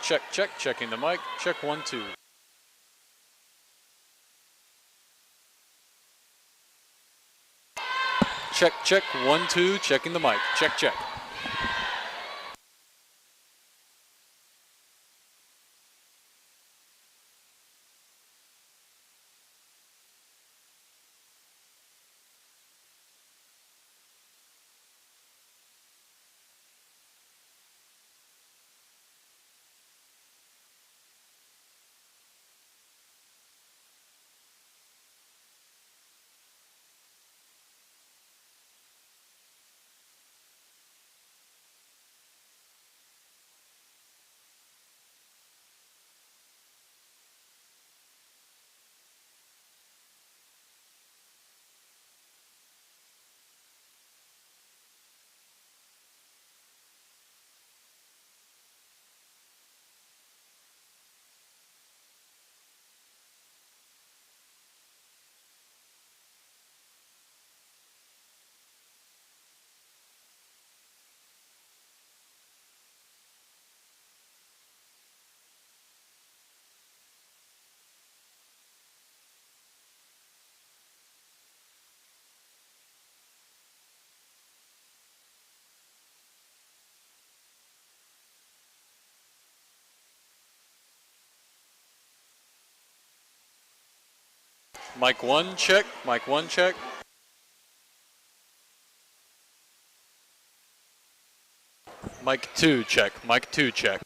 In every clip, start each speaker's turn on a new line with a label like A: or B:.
A: Check, check, checking the mic. Check 1, 2. Check, check, 1, 2, checking the mic. Check, check. Mic 1, check. Mic 1, check. Mic 2, check. Mic 2, check.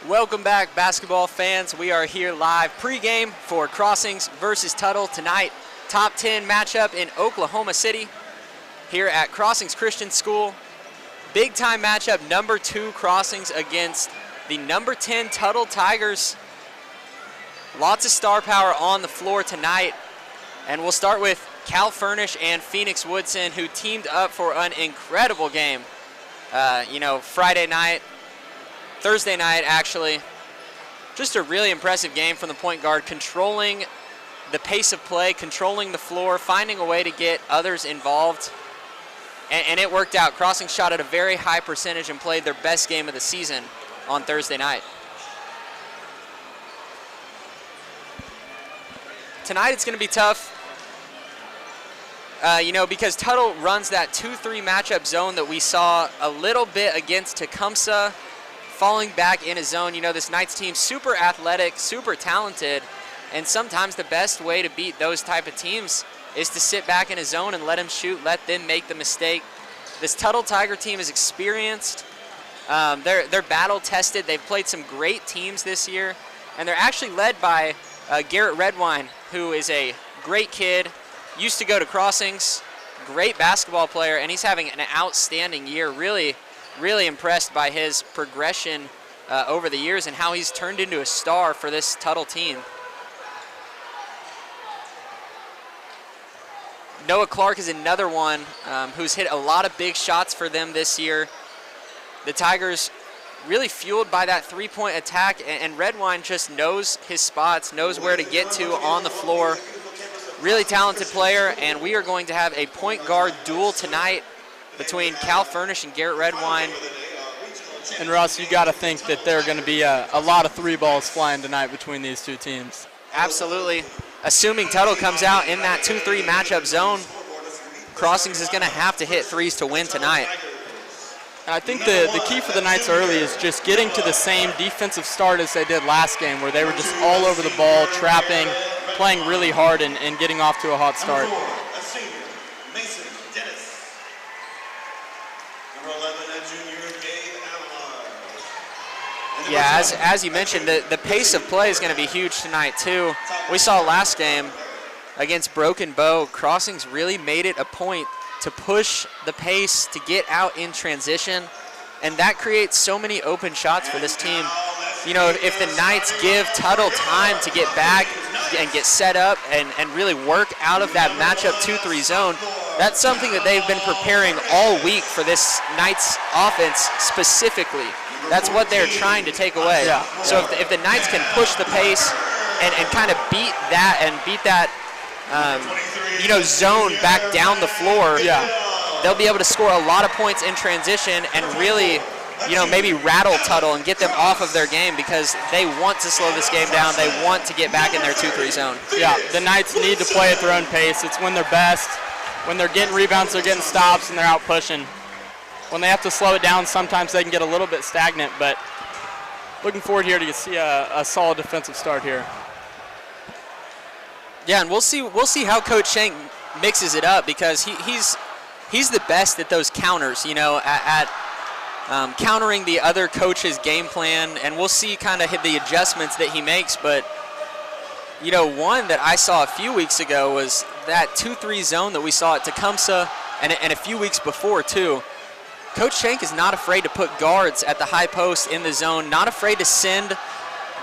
B: Welcome back, basketball fans. We are here live pregame for Crossings versus Tuttle tonight. Top 10 matchup in Oklahoma City here at Crossings Christian School. Big time matchup, number 2 Crossings against the number 10 Tuttle Tigers. Lots of star power on the floor tonight. And we'll start with Cal Furnish and Phoenix Woodson, who teamed up for an incredible game. Friday night, Thursday night actually. Just a really impressive game from the point guard, controlling the pace of play, controlling the floor, finding a way to get others involved. And it worked out. Crossing shot at a very high percentage and played their best game of the season on Thursday night. Tonight it's going to be tough, because Tuttle runs that 2-3 matchup zone that we saw a little bit against Tecumseh, falling back in a zone. This Knights team, super athletic, super talented, and sometimes the best way to beat those type of teams is to sit back in a zone and let them shoot, let them make the mistake. This Tuttle Tiger team is experienced. They're battle-tested. They've played some great teams this year, and they're actually led by Garrett Redwine, who is a great kid, used to go to Crossings, great basketball player, and he's having an outstanding year. Really, really impressed by his progression over the years and how he's turned into a star for this Tuttle team. Noah Clark is another one who's hit a lot of big shots for them this year. The Tigers really fueled by that three-point attack, and Redwine just knows his spots, knows where to get to on the floor. Really talented player, and we are going to have a point guard duel tonight between Cal Furnish and Garrett Redwine.
C: And Russ, you got to think that there are going to be a lot of 3 balls flying tonight between these two teams.
B: Absolutely. Assuming Tuttle comes out in that 2-3 matchup zone, Crossings is going to have to hit 3s to win tonight.
C: And I think the key for the Knights early is just getting to the same defensive start as they did last game, where they were just all over the ball, trapping, playing really hard, and getting off to a hot start.
B: Yeah, as you mentioned, the pace of play is going to be huge tonight too. We saw last game against Broken Bow, Crossings really made it a point to push the pace, to get out in transition, and that creates so many open shots for this team. If the Knights give Tuttle time to get back and get set up and really work out of that matchup 2-3 zone, that's something that they've been preparing all week for this Knights offense specifically. That's what they're trying to take away.
C: Yeah.
B: So if the Knights can push the pace and kind of beat that zone back down the floor, they'll be able to score a lot of points in transition and really, maybe rattle Tuttle and get them off of their game, because they want to slow this game down. They want to get back in their 2-3 zone.
C: Yeah, the Knights need to play at their own pace. It's when they're best. When they're getting rebounds, they're getting stops, and they're out pushing. When they have to slow it down, sometimes they can get a little bit stagnant, but looking forward here to see a solid defensive start here.
B: Yeah, and we'll see how Coach Shank mixes it up, because he's the best at those counters, at countering the other coach's game plan, and we'll see kind of the adjustments that he makes. But one that I saw a few weeks ago was that 2-3 zone that we saw at Tecumseh and a few weeks before too. Coach Shank is not afraid to put guards at the high post in the zone, not afraid to send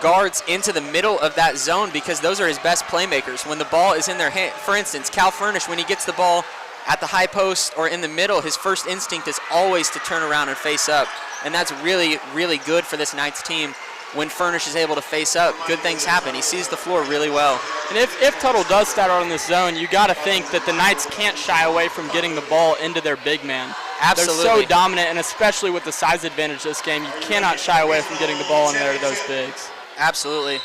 B: guards into the middle of that zone, because those are his best playmakers. When the ball is in their hand, for instance, Cal Furnish, when he gets the ball at the high post or in the middle, his first instinct is always to turn around and face up. And that's really, really good for this Knights team. When Furnish is able to face up, good things happen. He sees the floor really well.
C: And if Tuttle does start out in this zone, you got to think that the Knights can't shy away from getting the ball into their big man.
B: Absolutely.
C: They're so dominant, and especially with the size advantage this game, you cannot shy away from getting the ball in there to those bigs.
B: Absolutely.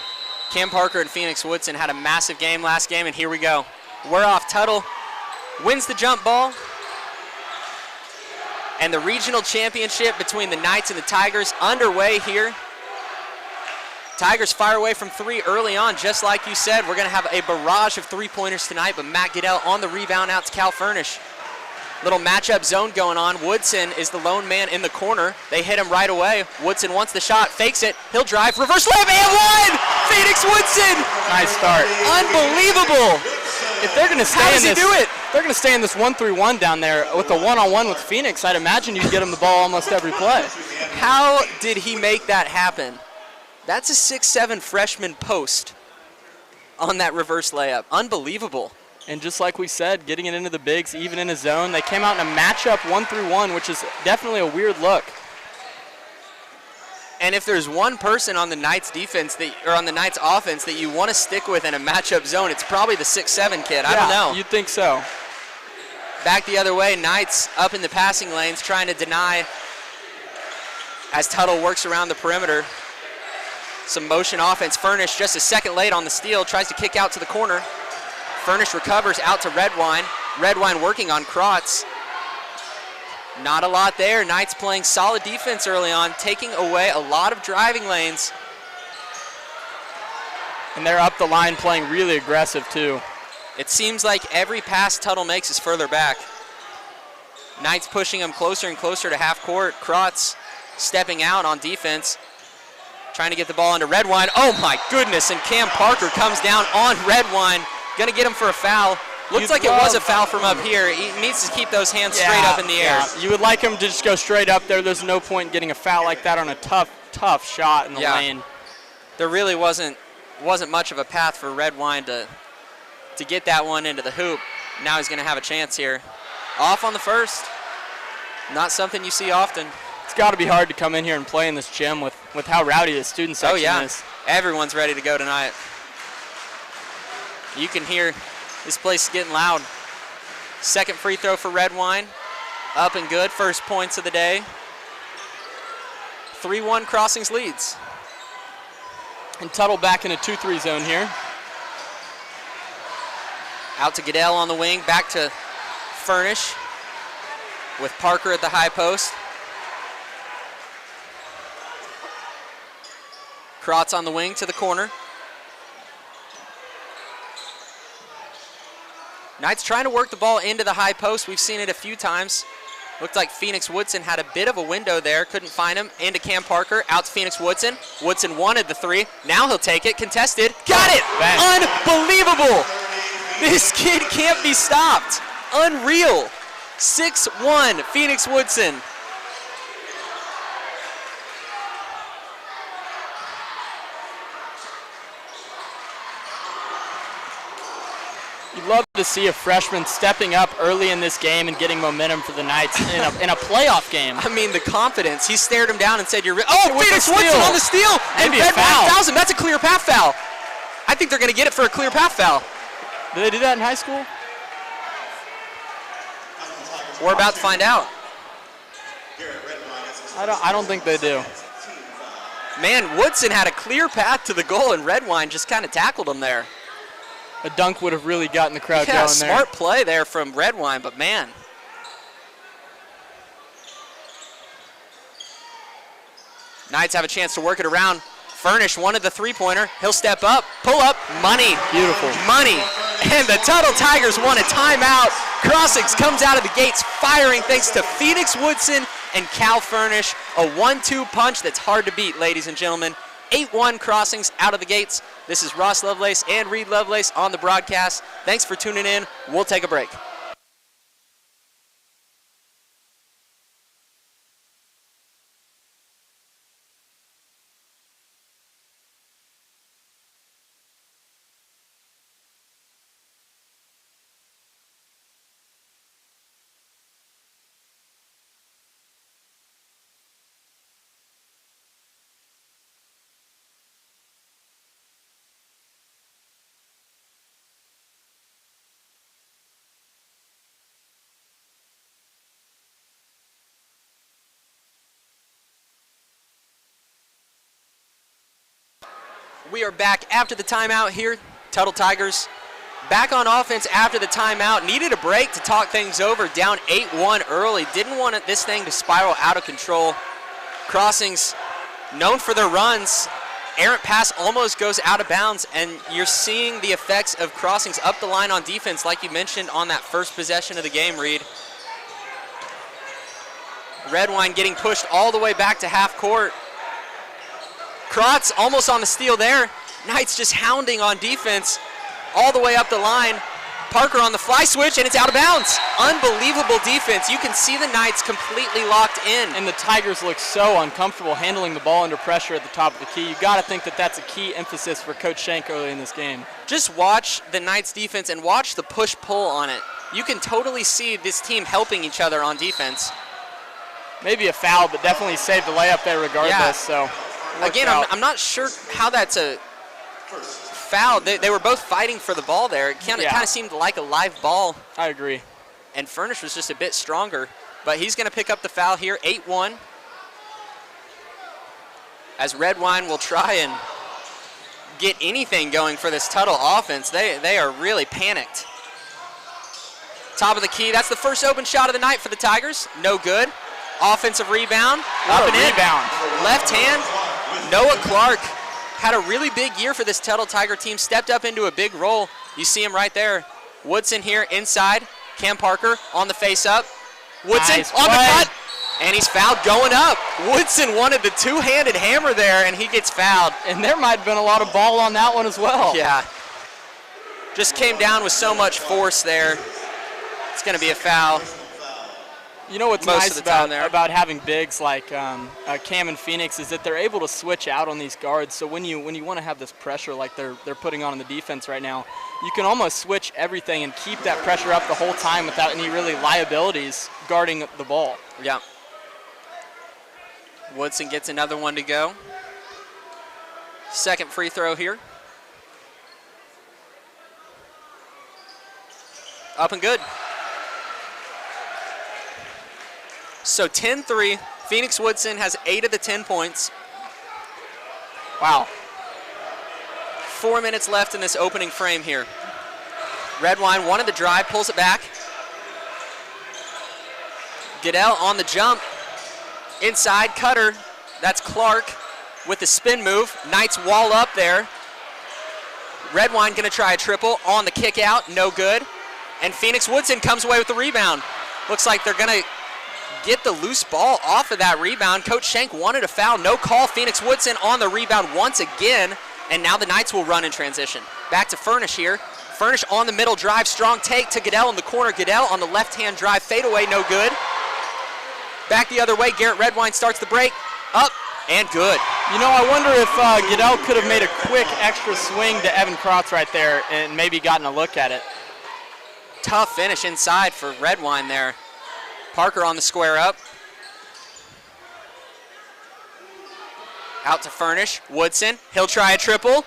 B: Cam Parker and Phoenix Woodson had a massive game last game, and here we go. We're off. Tuttle wins the jump ball. And the regional championship between the Knights and the Tigers underway here. Tigers fire away from 3 early on, just like you said. We're going to have a barrage of 3-pointers tonight, but Matt Goodell on the rebound out to Cal Furnish. Little matchup zone going on. Woodson is the lone man in the corner. They hit him right away. Woodson wants the shot, fakes it. He'll drive, reverse layup, and one! Phoenix Woodson!
C: Nice start.
B: Unbelievable!
C: If they're going to stay
B: How
C: in
B: does he
C: this,
B: do it?
C: they're going to stay in this 1-3-1 down there with a one-on-one with Phoenix, I'd imagine you'd get him the ball almost every play.
B: How did he make that happen? That's a 6'7" freshman post on that reverse layup. Unbelievable.
C: And just like we said, getting it into the bigs, even in a zone. They came out in a matchup 1-3-1, which is definitely a weird look.
B: And if there's one person on the Knights defense or on the Knights offense that you want to stick with in a matchup zone, it's probably the 6'7" kid. I don't know.
C: You'd think so.
B: Back the other way, Knights up in the passing lanes trying to deny as Tuttle works around the perimeter. Some motion offense. Furnish just a second late on the steal, tries to kick out to the corner. Furnish recovers out to Redwine. Redwine working on Krotz. Not a lot there. Knights playing solid defense early on, taking away a lot of driving lanes.
C: And they're up the line playing really aggressive too.
B: It seems like every pass Tuttle makes is further back. Knights pushing them closer and closer to half court. Krotz stepping out on defense, trying to get the ball into Redwine. Oh my goodness, and Cam Parker comes down on Redwine. Gonna get him for a foul. Looks like it was a foul from up here. He needs to keep those hands straight up in the air.
C: You would like him to just go straight up there. There's no point in getting a foul like that on a tough shot in the lane.
B: There really wasn't much of a path for Redwine to get that one into the hoop. Now he's gonna have a chance here. Off on the first. Not something you see often.
C: It's gotta be hard to come in here and play in this gym with how rowdy the student section is.
B: Everyone's ready to go tonight. You can hear this place is getting loud. Second free throw for Redwine. Up and good. First points of the day. 3-1 Crossings leads.
C: And Tuttle back in a 2-3 zone here.
B: Out to Goodell on the wing. Back to Furnish with Parker at the high post. Krotz on the wing to the corner. Knights trying to work the ball into the high post. We've seen it a few times. Looked like Phoenix Woodson had a bit of a window there. Couldn't find him. Into Cam Parker. Out to Phoenix Woodson. Woodson wanted the three. Now he'll take it. Contested. Got it!
C: Bang.
B: Unbelievable! This kid can't be stopped. Unreal. 6-1 Phoenix Woodson.
C: You'd love to see a freshman stepping up early in this game and getting momentum for the Knights in a playoff game.
B: I mean, the confidence. He stared him down and said, "You're Phoenix
C: Woodson
B: on the steal!" And
C: Maybe a
B: Redwine
C: foul.
B: fouls him. That's a clear path foul. I think they're going to get it for a clear path foul.
C: Did they do that in high school?
B: We're about to find out.
C: I don't think they do.
B: Man, Woodson had a clear path to the goal, and Redwine just kind of tackled him there.
C: A dunk would have really gotten the crowd
B: Yeah,
C: going there.
B: smart play there from Redwine, but man. Knights have a chance to work it around. Furnish wanted the three-pointer. He'll step up, pull up, money.
C: Beautiful.
B: Money. And the Tuttle Tigers want a timeout. Crossings comes out of the gates firing thanks to Phoenix Woodson and Cal Furnish. A 1-2 punch that's hard to beat, ladies and gentlemen. 8-1 Crossings out of the gates. This is Ross Lovelace and Reed Lovelace on the broadcast. Thanks for tuning in. We'll take a break. We are back after the timeout here. Tuttle Tigers back on offense after the timeout. Needed a break to talk things over. Down 8-1 early. Didn't want this thing to spiral out of control. Crossings, known for their runs. Errant pass almost goes out of bounds, and you're seeing the effects of Crossings up the line on defense, like you mentioned on that first possession of the game, Reed. Redwine getting pushed all the way back to half court. Krotz almost on the steal there. Knights just hounding on defense all the way up the line. Parker on the fly switch, and it's out of bounds. Unbelievable defense. You can see the Knights completely locked in.
C: And the Tigers look so uncomfortable handling the ball under pressure at the top of the key. You got to think that that's a key emphasis for Coach Schenk early in this game.
B: Just watch the Knights defense and watch the push-pull on it. You can totally see this team helping each other on defense.
C: Maybe a foul, but definitely saved the layup there regardless.
B: Yeah.
C: So
B: again, I'm not sure how that's a foul. They were both fighting for the ball there. It kind of seemed like a live ball.
C: I agree.
B: And Furnish was just a bit stronger. But he's going to pick up the foul here, 8-1. As Redwine will try and get anything going for this Tuttle offense. They are really panicked. Top of the key, that's the first open shot of the night for the Tigers. No good. Offensive rebound.
C: What a rebound.
B: Left hand. Noah Clark had a really big year for this Tuttle Tiger team, stepped up into a big role. You see him right there. Woodson here inside. Cam Parker on the face-up. Woodson
C: Nice
B: on the
C: play.
B: cut, and he's fouled going up. Woodson wanted the two-handed hammer there, and he gets fouled.
C: And there might have been a lot of ball on that one as well.
B: Yeah. Just came down with so much force there. It's going to be a foul.
C: You know what's
B: Most
C: nice
B: of the time there.
C: about having bigs like Cam and Phoenix is that they're able to switch out on these guards. So when you want to have this pressure like they're putting on in the defense right now, you can almost switch everything and keep that pressure up the whole time without any really liabilities guarding the ball.
B: Yeah. Woodson gets another one to go. Second free throw here. Up and good. So 10-3. Phoenix Woodson has 8 of the 10 points.
C: Wow.
B: 4 minutes left in this opening frame here. Redwine wanted the drive, pulls it back. Goodell on the jump. Inside, cutter. That's Clark with the spin move. Knights wall up there. Redwine gonna try a triple on the kick out, no good. And Phoenix Woodson comes away with the rebound. Looks like they're gonna get the loose ball off of that rebound. Coach Schenk wanted a foul, no call. Phoenix Woodson on the rebound once again, and now the Knights will run in transition. Back to Furnish here. Furnish on the middle drive, strong take to Goodell in the corner. Goodell on the left-hand drive, fadeaway, no good. Back the other way, Garrett Redwine starts the break, up and good.
C: You know, I wonder if Goodell could have made a quick extra swing to Evan Krotz right there and maybe gotten a look at it.
B: Tough finish inside for Redwine there. Parker on the square up. Out to Furnish. Woodson, he'll try a triple.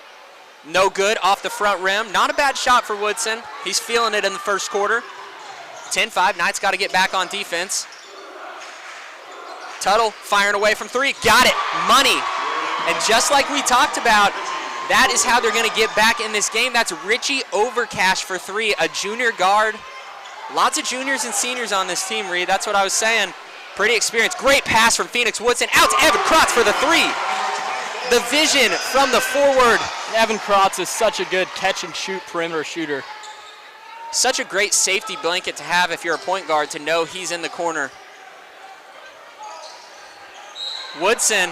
B: No good, off the front rim. Not a bad shot for Woodson. He's feeling it in the first quarter. 10-5, Knights got to get back on defense. Tuttle firing away from three. Got it, money. And just like we talked about, that is how they're going to get back in this game. That's Richie Overcash for three, a junior guard. Lots of juniors and seniors on this team, Reed. That's what I was saying. Pretty experienced. Great pass from Phoenix Woodson. Out to Evan Krotz for the three. The vision from the forward.
C: Evan Krotz is such a good catch-and-shoot perimeter shooter.
B: Such a great safety blanket to have if you're a point guard, to know he's in the corner. Woodson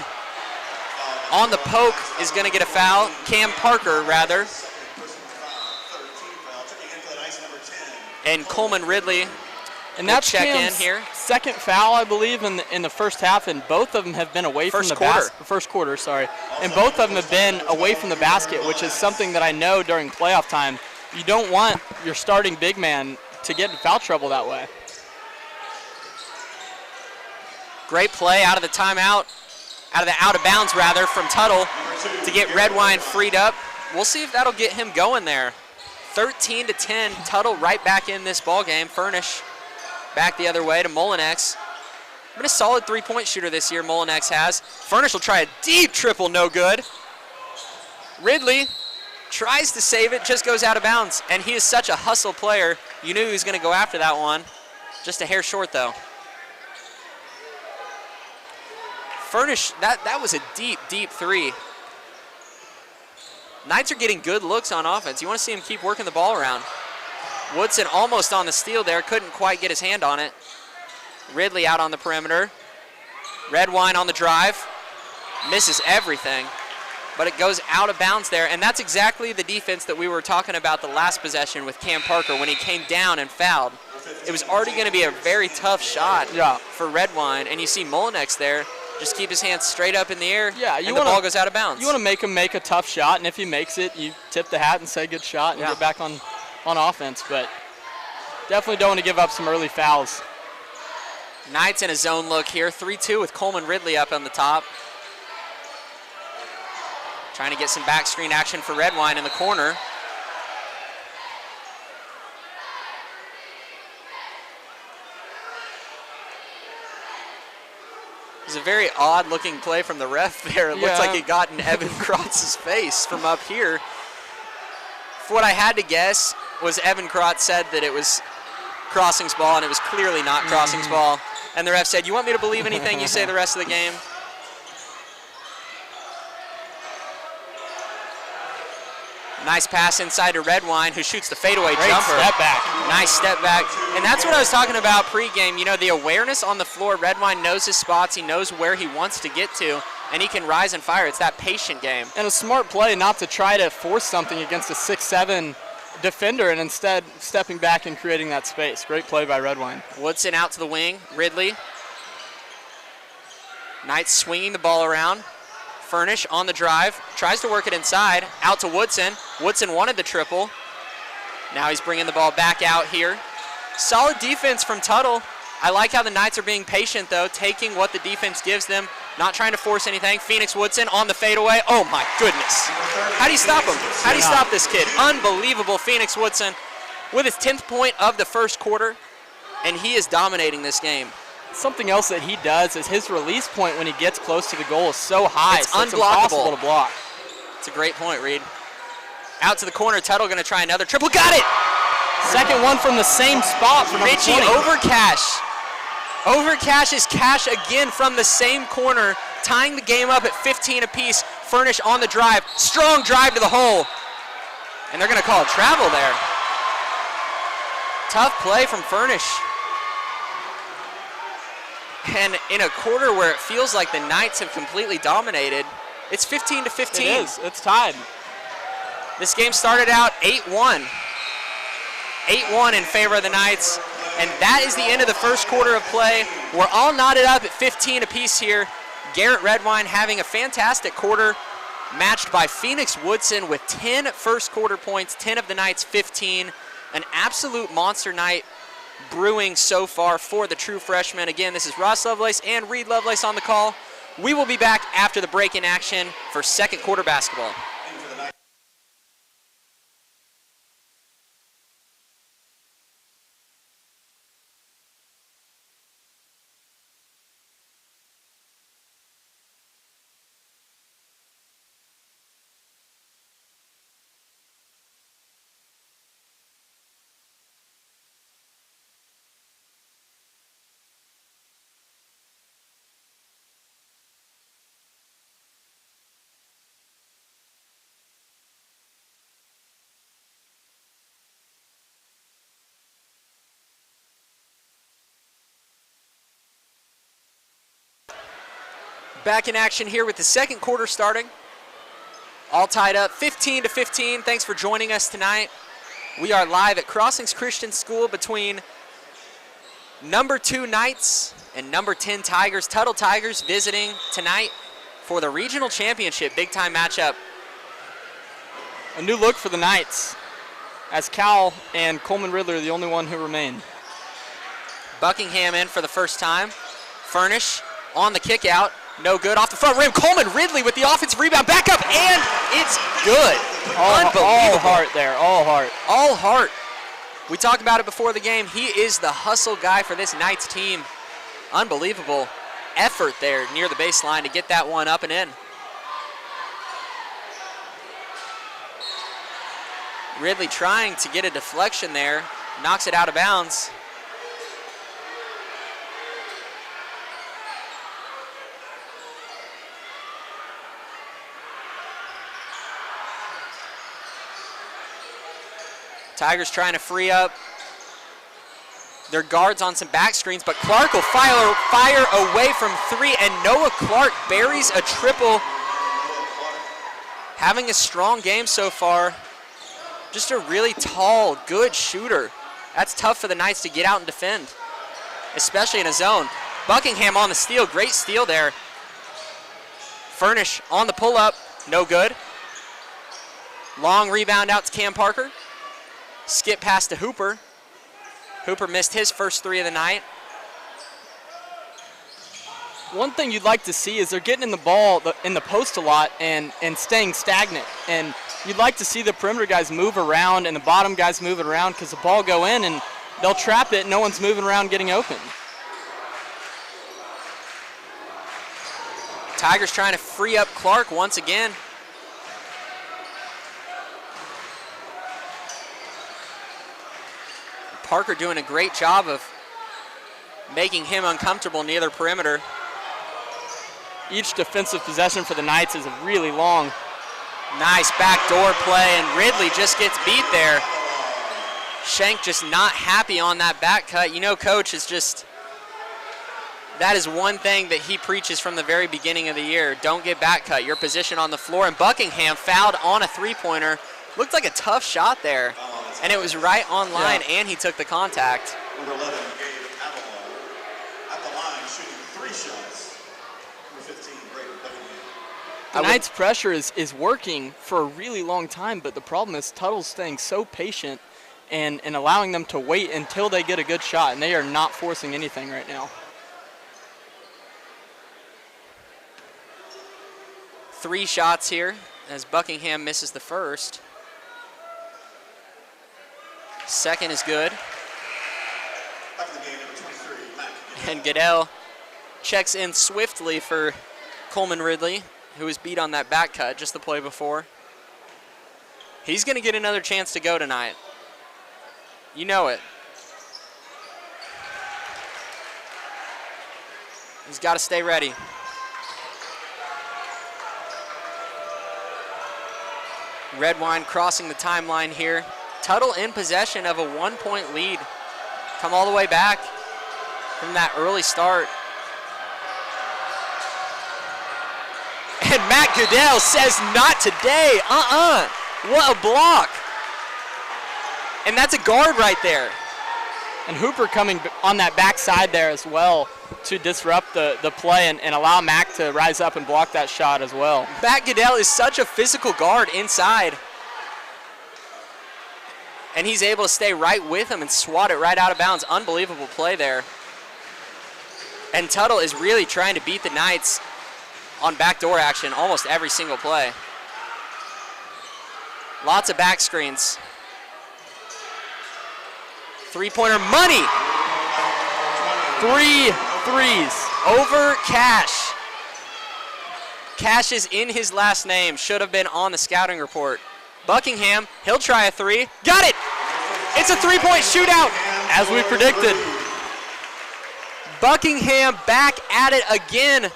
B: on the poke is going to get a foul. Cam Parker, rather. And Coleman Ridley
C: And
B: will
C: that's
B: check
C: Cam's
B: in here.
C: second foul, I believe, in the first half, and both of them have been away from the basket. First quarter, sorry. And both of them have been away from the basket, which is something that I know during playoff time. You don't want your starting big man to get in foul trouble that way.
B: Great play out of the timeout, out of bounds rather, from Tuttle to get Redwine freed up. We'll see if that'll get him going there. 13-10, Tuttle right back in this ball game. Furnish back the other way to Molinex. Been a solid three-point shooter this year, Molinex has. Furnish will try a deep triple, no good. Ridley tries to save it, just goes out of bounds. And he is such a hustle player. You knew he was going to go after that one. Just a hair short, though. Furnish, that was a deep, deep three. Knights are getting good looks on offense. You want to see him keep working the ball around. Woodson almost on the steal there, couldn't quite get his hand on it. Ridley out on the perimeter. Redwine on the drive, misses everything, but it goes out of bounds there, and that's exactly the defense that we were talking about the last possession with Cam Parker when he came down and fouled. It was already going to be a very tough shot for Redwine, and you see Molinex there just keep his hands straight up in the air, and the ball goes out of bounds.
C: You want to make him make a tough shot, and if he makes it, you tip the hat and say good shot and get back on offense, but definitely don't want to give up some early fouls.
B: Knights in a zone look here, 3-2 with Coleman Ridley up on the top. Trying to get some back screen action for Redwine in the corner. It was a very odd looking play from the ref there. It looked like it got in Evan Krotz's face from up here. For what I had to guess was Evan Krotz said that it was Crossing's ball, and it was clearly not Crossing's ball. And the ref said, "You want me to believe anything you say the rest of the game?" Nice pass inside to Redwine, who shoots the fadeaway jumper.
C: Step back.
B: Nice step back. And that's what I was talking about pregame. You know, the awareness on the floor. Redwine knows his spots. He knows where he wants to get to, and he can rise and fire. It's that patient game.
C: And a smart play not to try to force something against a 6'7" defender and instead stepping back and creating that space. Great play by Redwine.
B: Woodson out to the wing. Ridley. Knights swinging the ball around. Furnish on the drive, tries to work it inside, out to Woodson. Woodson wanted the triple. Now he's bringing the ball back out here. Solid defense from Tuttle. I like how the Knights are being patient, though, taking what the defense gives them, not trying to force anything. Phoenix Woodson on the fadeaway. Oh, my goodness. How do you stop him? How do you stop this kid? Unbelievable. Phoenix Woodson with his 10th point of the first quarter, and he is dominating this game.
C: Something else that he does is his release point when he gets close to the goal is so high.
B: It's
C: so
B: unblockable.
C: It's impossible to block.
B: It's a great point, Reed. Out to the corner, Tuttle going to try another triple. Got it!
C: Second one from the same spot from
B: Richie Overcash. Overcash is cash again from the same corner, tying the game up at 15 apiece. Furnish on the drive. Strong drive to the hole. And they're going to call a travel there. Tough play from Furnish. And in a quarter where it feels like the Knights have completely dominated, it's 15-15.
C: It is. It's tied.
B: This game started out 8-1. 8-1 in favor of the Knights. And that is the end of the first quarter of play. We're all knotted up at 15 apiece here. Garrett Redwine having a fantastic quarter, matched by Phoenix Woodson with 10 first quarter points, 10 of the Knights' 15. An absolute monster night brewing so far for the true freshmen. Again, this is Ross Lovelace and Reed Lovelace on the call. We will be back after the break in action for second quarter basketball. Back in action here with the second quarter starting. All tied up 15-15. Thanks for joining us tonight. We are live at Crossings Christian School between number 2 Knights and number 10 Tigers. Tuttle Tigers visiting tonight for the regional championship big time matchup.
C: A new look for the Knights, as Cal and Coleman Ridley are the only one who remain.
B: Buckingham in for the first time. Furnish on the kick out. No good off the front rim. Coleman Ridley with the offensive rebound. Back up, and it's good. Unbelievable.
C: All heart there, all heart.
B: All heart. We talked about it before the game. He is the hustle guy for this Knights team. Unbelievable effort there near the baseline to get that one up and in. Ridley trying to get a deflection there. Knocks it out of bounds. Tigers trying to free up their guards on some back screens, but Clark will fire away from 3, and Noah Clark buries a triple. Having a strong game so far. Just a really tall, good shooter. That's tough for the Knights to get out and defend, especially in a zone. Buckingham on the steal, great steal there. Furnish on the pull-up, no good. Long rebound out to Cam Parker. Skip pass to Hooper. Hooper missed his first 3 of the night.
C: One thing you'd like to see is they're getting in the ball in the post a lot and staying stagnant. And you'd like to see the perimeter guys move around and the bottom guys move it around, because the ball go in and they'll trap it. No one's moving around getting open.
B: Tigers trying to free up Clark once again. Parker doing a great job of making him uncomfortable near the perimeter.
C: Each defensive possession for the Knights is really long.
B: Nice backdoor play, and Ridley just gets beat there. Schenk just not happy on that back cut. You know, Coach is just, that is one thing that he preaches from the very beginning of the year. Don't get back cut, your position on the floor. And Buckingham fouled on a 3-pointer. Looked like a tough shot there, and it was right on line, and he took the contact.
D: Number 11, Gabe Avalon, at the line, shooting 3 shots. Number 15, Brayden Buckingham.
C: The Knights' pressure is working for a really long time, but the problem is Tuttle's staying so patient and allowing them to wait until they get a good shot, and they are not forcing anything right now.
B: 3 shots here as Buckingham misses the first. Second is good.
D: Back in the game, number 23, Matt.
B: And Goodell checks in swiftly for Coleman Ridley, who was beat on that back cut just the play before. He's going to get another chance to go tonight. You know it. He's got to stay ready. Redwine crossing the timeline here. Tuttle in possession of a 1-point lead. Come all the way back from that early start. And Matt Goodell says, not today. What a block. And that's a guard right there.
C: And Hooper coming on that backside there as well to disrupt the play and allow Mac to rise up and block that shot as well.
B: Matt Goodell is such a physical guard inside. And he's able to stay right with him and swat it right out of bounds. Unbelievable play there. And Tuttle is really trying to beat the Knights on backdoor action almost every single play. Lots of back screens. 3-pointer money.
C: 3 threes.
B: Over Cash. Cash is in his last name. Should have been on the scouting report. Buckingham, he'll try a 3. Got it! It's a 3-point shootout.
C: As we predicted.
B: Buckingham back at it again.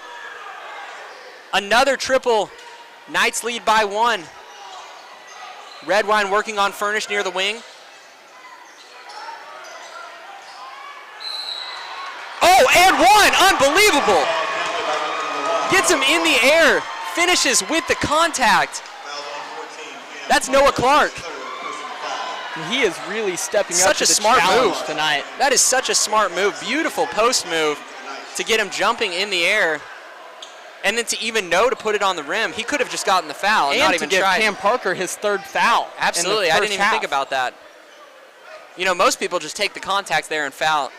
B: Another triple. Knights lead by 1. Redwine working on Furnish near the wing. Oh, and 1! Unbelievable! Gets him in the air. Finishes with the contact. That's Noah Clark.
C: And he is really stepping up
B: Such
C: to
B: a
C: the
B: smart
C: challenge
B: move
C: tonight.
B: That is such a smart move. Beautiful post move to get him jumping in the air. And then to even know to put it on the rim. He could have just gotten the foul and not even
C: to give
B: tried.
C: Cam Parker his 3rd foul.
B: Absolutely, I didn't even think about that. You know, most people just take the contact there and foul.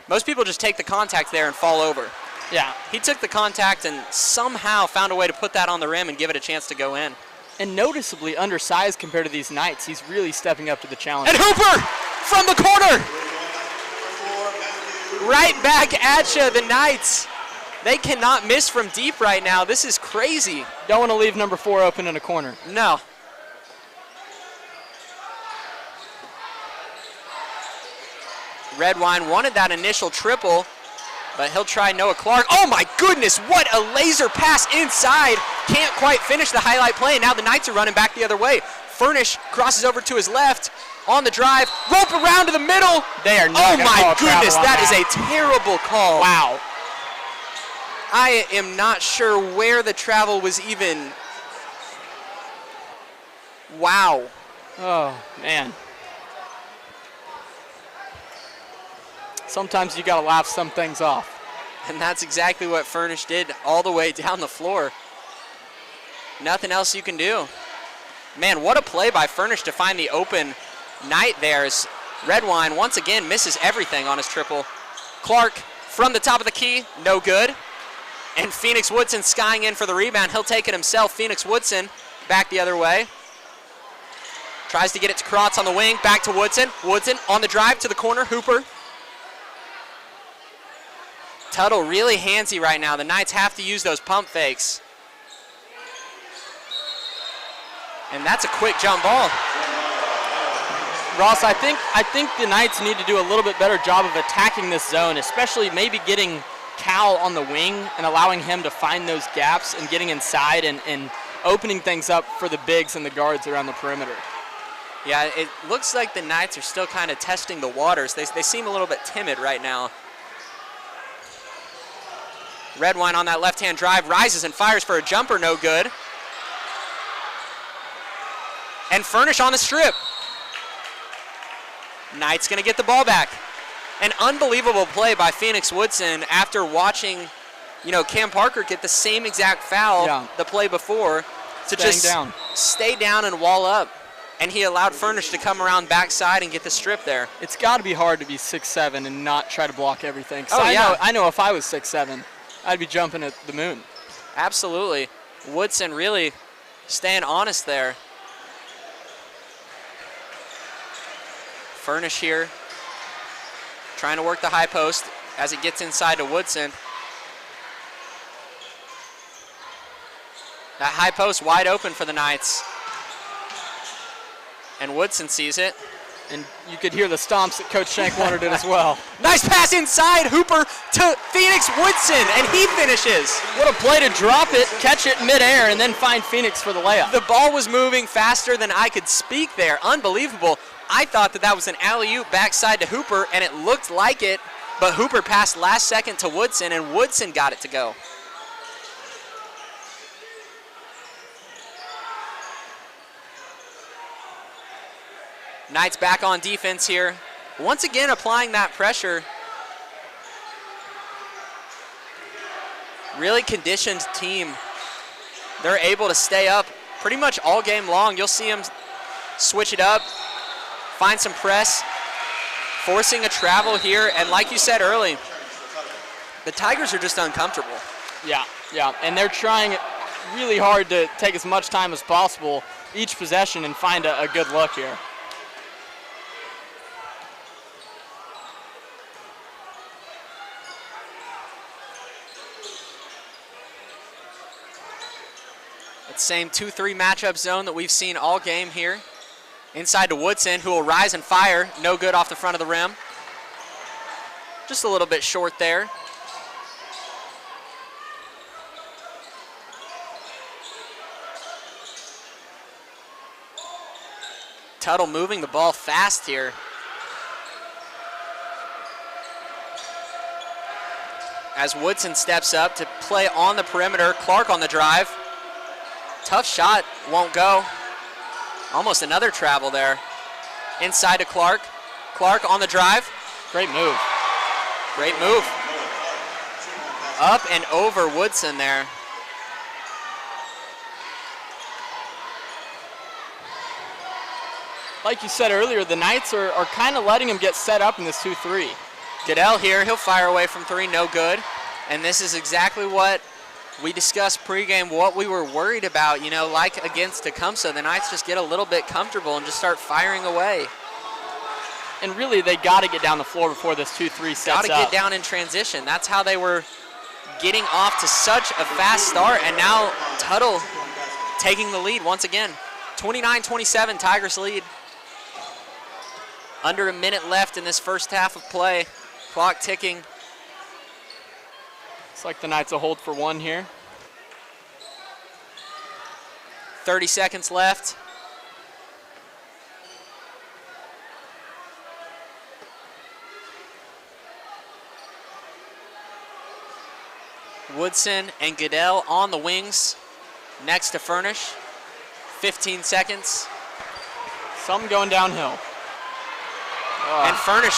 B: Most people just take the contact there and fall over.
C: Yeah.
B: He took the contact and somehow found a way to put that on the rim and give it a chance to go in.
C: And noticeably undersized compared to these Knights. He's really stepping up to the challenge.
B: And Hooper from the corner. Right back at you, the Knights. They cannot miss from deep right now. This is crazy.
C: Don't want to leave number 4 open in a corner.
B: No. Redwine wanted that initial triple, but he'll try Noah Clark. Oh my goodness, what a laser pass inside. Can't quite finish the highlight play, and now the Knights are running back the other way. Furnish crosses over to his left on the drive. Rope around to the middle.
C: They are not
B: Oh
C: gonna
B: my
C: call a
B: goodness,
C: travel on
B: that is a terrible call.
C: Wow.
B: I am not sure where the travel was even. Wow.
C: Oh, man. Sometimes you got to laugh some things off.
B: And that's exactly what Furnish did all the way down the floor. Nothing else you can do. Man, what a play by Furnish to find the open Knight there as Redwine once again misses everything on his triple. Clark from the top of the key, no good. And Phoenix Woodson skying in for the rebound. He'll take it himself. Phoenix Woodson back the other way. Tries to get it to Krotz on the wing, back to Woodson. Woodson on the drive to the corner, Hooper. Tuttle really handsy right now. The Knights have to use those pump fakes. And that's a quick jump ball.
C: Ross, I think the Knights need to do a little bit better job of attacking this zone, especially maybe getting Cal on the wing and allowing him to find those gaps and getting inside and opening things up for the bigs and the guards around the perimeter.
B: Yeah, it looks like the Knights are still kind of testing the waters. They seem a little bit timid right now. Redwine on that left-hand drive, rises and fires for a jumper, no good. And Furnish on the strip. Knights gonna get the ball back. An unbelievable play by Phoenix Woodson after watching, Cam Parker get the same exact foul the play before to stay down and wall up. And he allowed Furnish to come around backside and get the strip there.
C: It's got to be hard to be 6'7" and not try to block everything. I know if I was 6'7", I'd be jumping at the moon.
B: Absolutely. Woodson really staying honest there. Furnish here, trying to work the high post as it gets inside to Woodson. That high post wide open for the Knights. And Woodson sees it.
C: And you could hear the stomps that Coach Shank wanted it as well.
B: Nice pass inside, Hooper to Phoenix Woodson, and he finishes.
C: What a play to drop it, catch it midair, and then find Phoenix for the layup.
B: The ball was moving faster than I could speak there. Unbelievable. I thought that was an alley-oop backside to Hooper, and it looked like it, but Hooper passed last second to Woodson, and Woodson got it to go. Knights back on defense here. Once again applying that pressure. Really conditioned team. They're able to stay up pretty much all game long. You'll see them switch it up, find some press, forcing a travel here. And like you said early, the Tigers are just uncomfortable.
C: Yeah, and they're trying really hard to take as much time as possible each possession and find a good look here.
B: Same 2-3 matchup zone that we've seen all game here. Inside to Woodson, who will rise and fire. No good off the front of the rim. Just a little bit short there. Tuttle moving the ball fast here. As Woodson steps up to play on the perimeter. Clark on the drive. Tough shot, won't go. Almost another travel there. Inside to Clark. Clark on the drive.
C: Great move.
B: Great move. Up and over Woodson there.
C: Like you said earlier, the Knights are kind of letting him get set up in this 2-3.
B: Goodell here, he'll fire away from three, no good. And this is exactly what we discussed pregame, what we were worried about, like against Tecumseh. The Knights just get a little bit comfortable and just start firing away.
C: And really, they got to get down the floor before this 2-3 sets
B: up. Got to get down in transition. That's how they were getting off to such a fast start. And now Tuttle taking the lead once again. 29-27, Tigers lead. Under a minute left in this first half of play. Clock ticking.
C: It's like the Knights will hold for one here.
B: 30 seconds left. Woodson and Goodell on the wings next to Furnish. 15 seconds.
C: Something going downhill.
B: And Furnish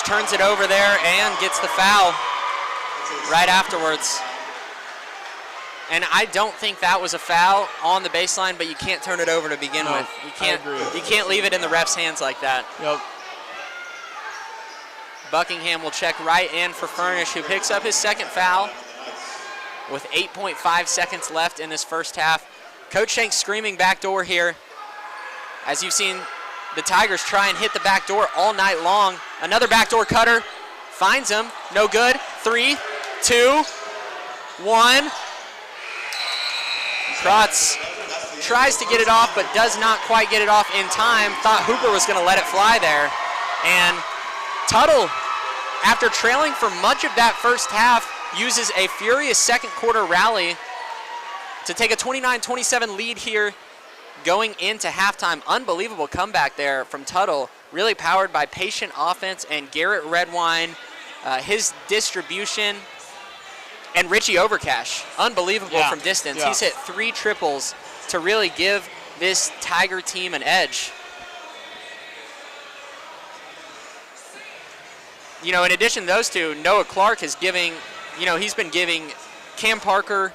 B: turns it over there and gets the foul right afterwards. And I don't think that was a foul on the baseline, but you can't turn it over to begin
C: No,
B: with.
C: I agree.
B: You can't leave it in the ref's hands like that.
C: Yep.
B: Buckingham will check right in for Furnish, who picks up his second foul with 8.5 seconds left in this first half. Coach Shank screaming backdoor here. As you've seen the Tigers try and hit the backdoor all night long. Another backdoor cutter, finds him, no good. 3, 2, 1. Krotz tries to get it off, but does not quite get it off in time. Thought Hooper was gonna let it fly there. And Tuttle, after trailing for much of that first half, uses a furious second quarter rally to take a 29-27 lead here going into halftime. Unbelievable comeback there from Tuttle, really powered by patient offense and Garrett Redwine, his distribution, and Richie Overcash. Unbelievable from distance.
C: Yeah.
B: He's hit 3 triples to really give this Tiger team an edge. You know, in addition to those two, Noah Clark is giving, he's been giving Cam Parker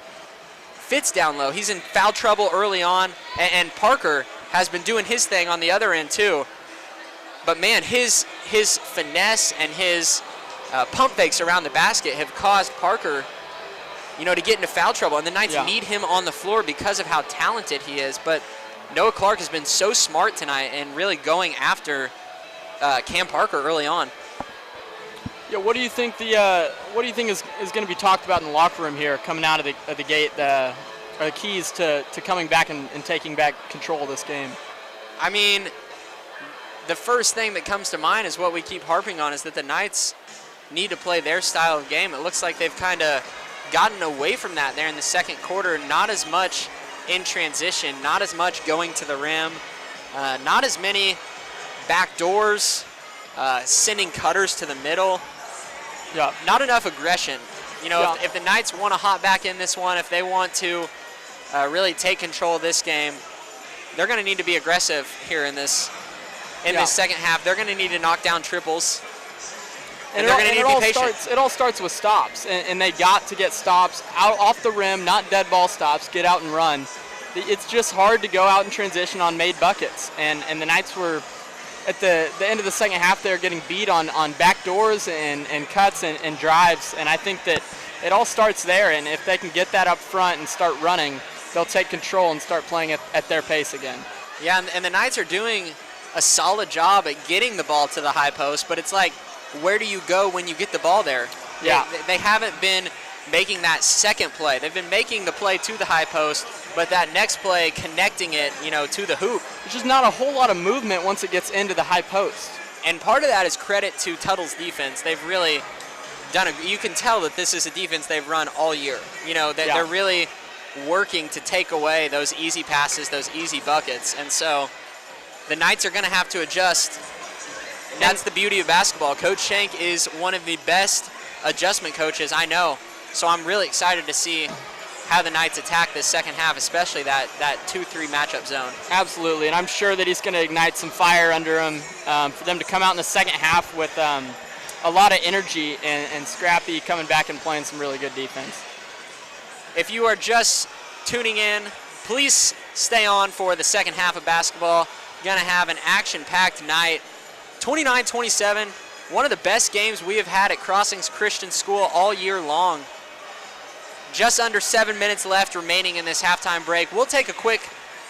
B: fits down low. He's in foul trouble early on, and Parker has been doing his thing on the other end too. But man, his finesse and his pump fakes around the basket have caused Parker, to get into foul trouble. And the Knights need him on the floor because of how talented he is. But Noah Clark has been so smart tonight and really going after Cam Parker early on.
C: Yeah, what do you think is going to be talked about in the locker room here, coming out of the gate, or the keys to coming back and taking back control of this game?
B: I mean, the first thing that comes to mind is what we keep harping on, is that the Knights need to play their style of game. It looks like they've kind of gotten away from that there in the second quarter. Not as much in transition, not as much going to the rim, not as many back doors, sending cutters to the middle.
C: Yeah.
B: Not enough aggression. If the Knights want to hop back in this one, if they want to really take control of this game, they're going to need to be aggressive here in this second half. They're going to need to knock down triples. And they're going to need to be patient.
C: It all starts with stops, and they got to get stops out off the rim, not dead ball stops, get out and run. It's just hard to go out in transition on made buckets, and the Knights were, at the end of the second half, they're getting beat on back doors and cuts and drives, and I think that it all starts there, and if they can get that up front and start running, they'll take control and start playing at their pace again.
B: Yeah, and the Knights are doing a solid job at getting the ball to the high post, but it's like, where do you go when you get the ball there?
C: Yeah.
B: They haven't been making that second play. They've been making the play to the high post, but that next play, connecting it, to the hoop.
C: There's just not a whole lot of movement once it gets into the high post.
B: And part of that is credit to Tuttle's defense. They've really done you can tell that this is a defense they've run all year. They're really working to take away those easy passes, those easy buckets. And so the Knights are going to have to adjust. And that's the beauty of basketball. Coach Shank is one of the best adjustment coaches I know. So I'm really excited to see how the Knights attack this second half, especially that 2-3 matchup zone.
C: Absolutely, and I'm sure that he's going to ignite some fire under them for them to come out in the second half with a lot of energy and scrappy, coming back and playing some really good defense.
B: If you are just tuning in, please stay on for the second half of basketball. Going to have an action-packed night. 29-27, one of the best games we have had at Crossings Christian School all year long. Just under 7 minutes left remaining in this halftime break. We'll take a quick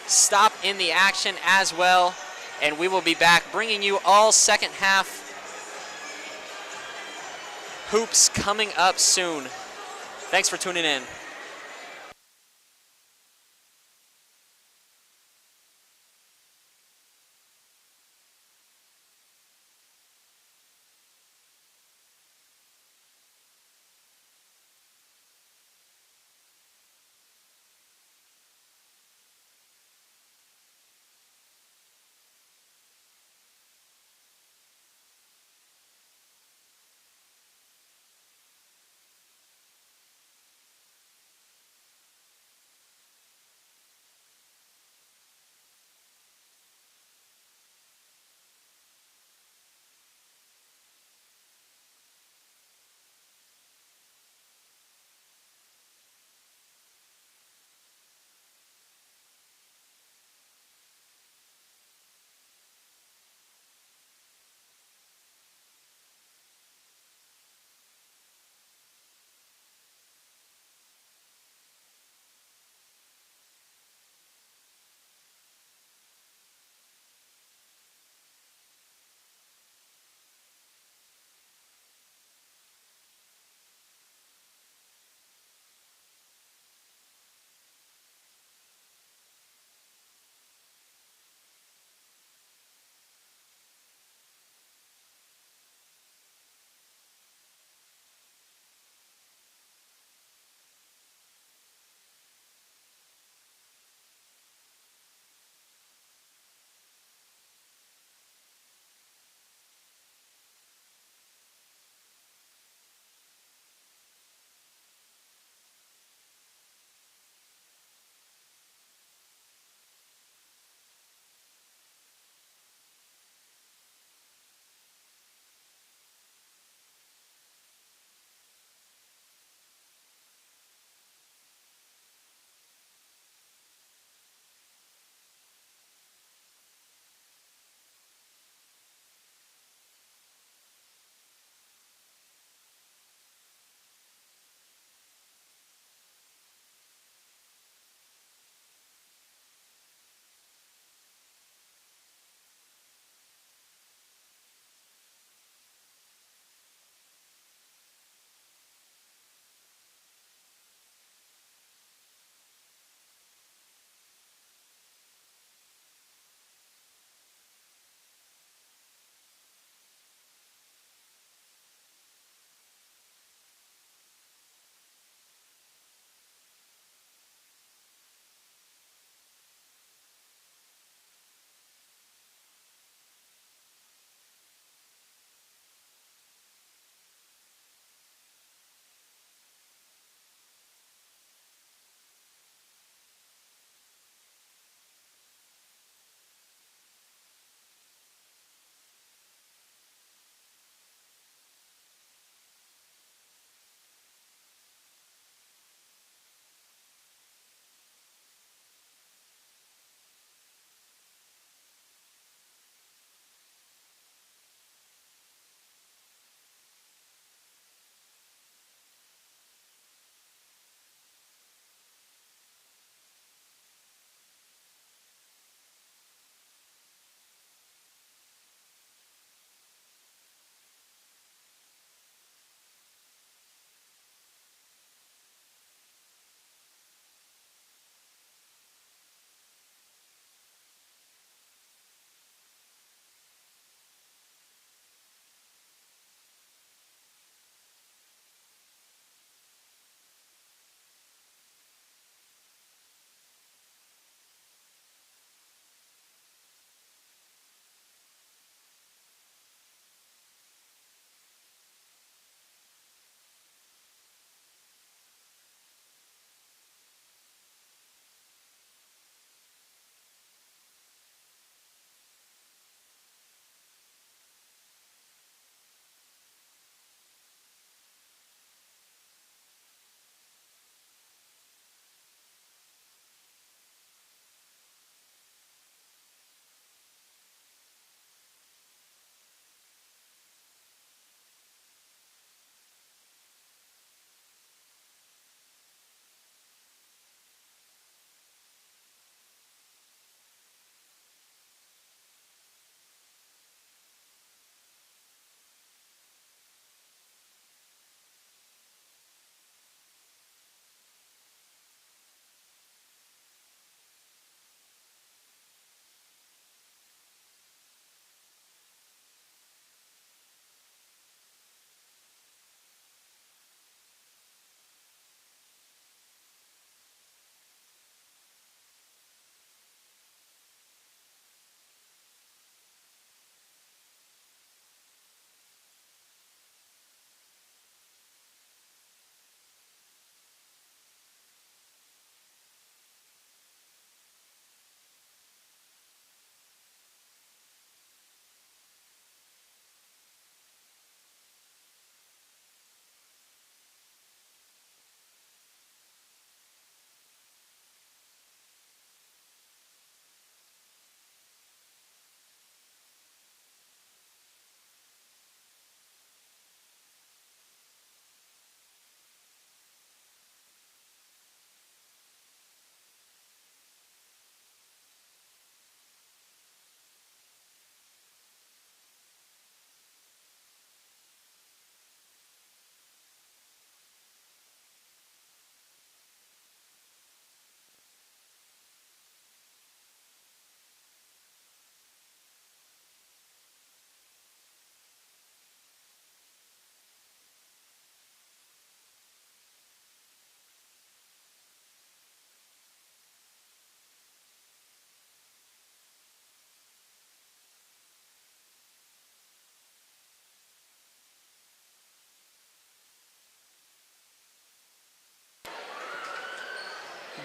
B: stop in the action as well, and we will be back bringing you all second half hoops coming up soon. Thanks for tuning in.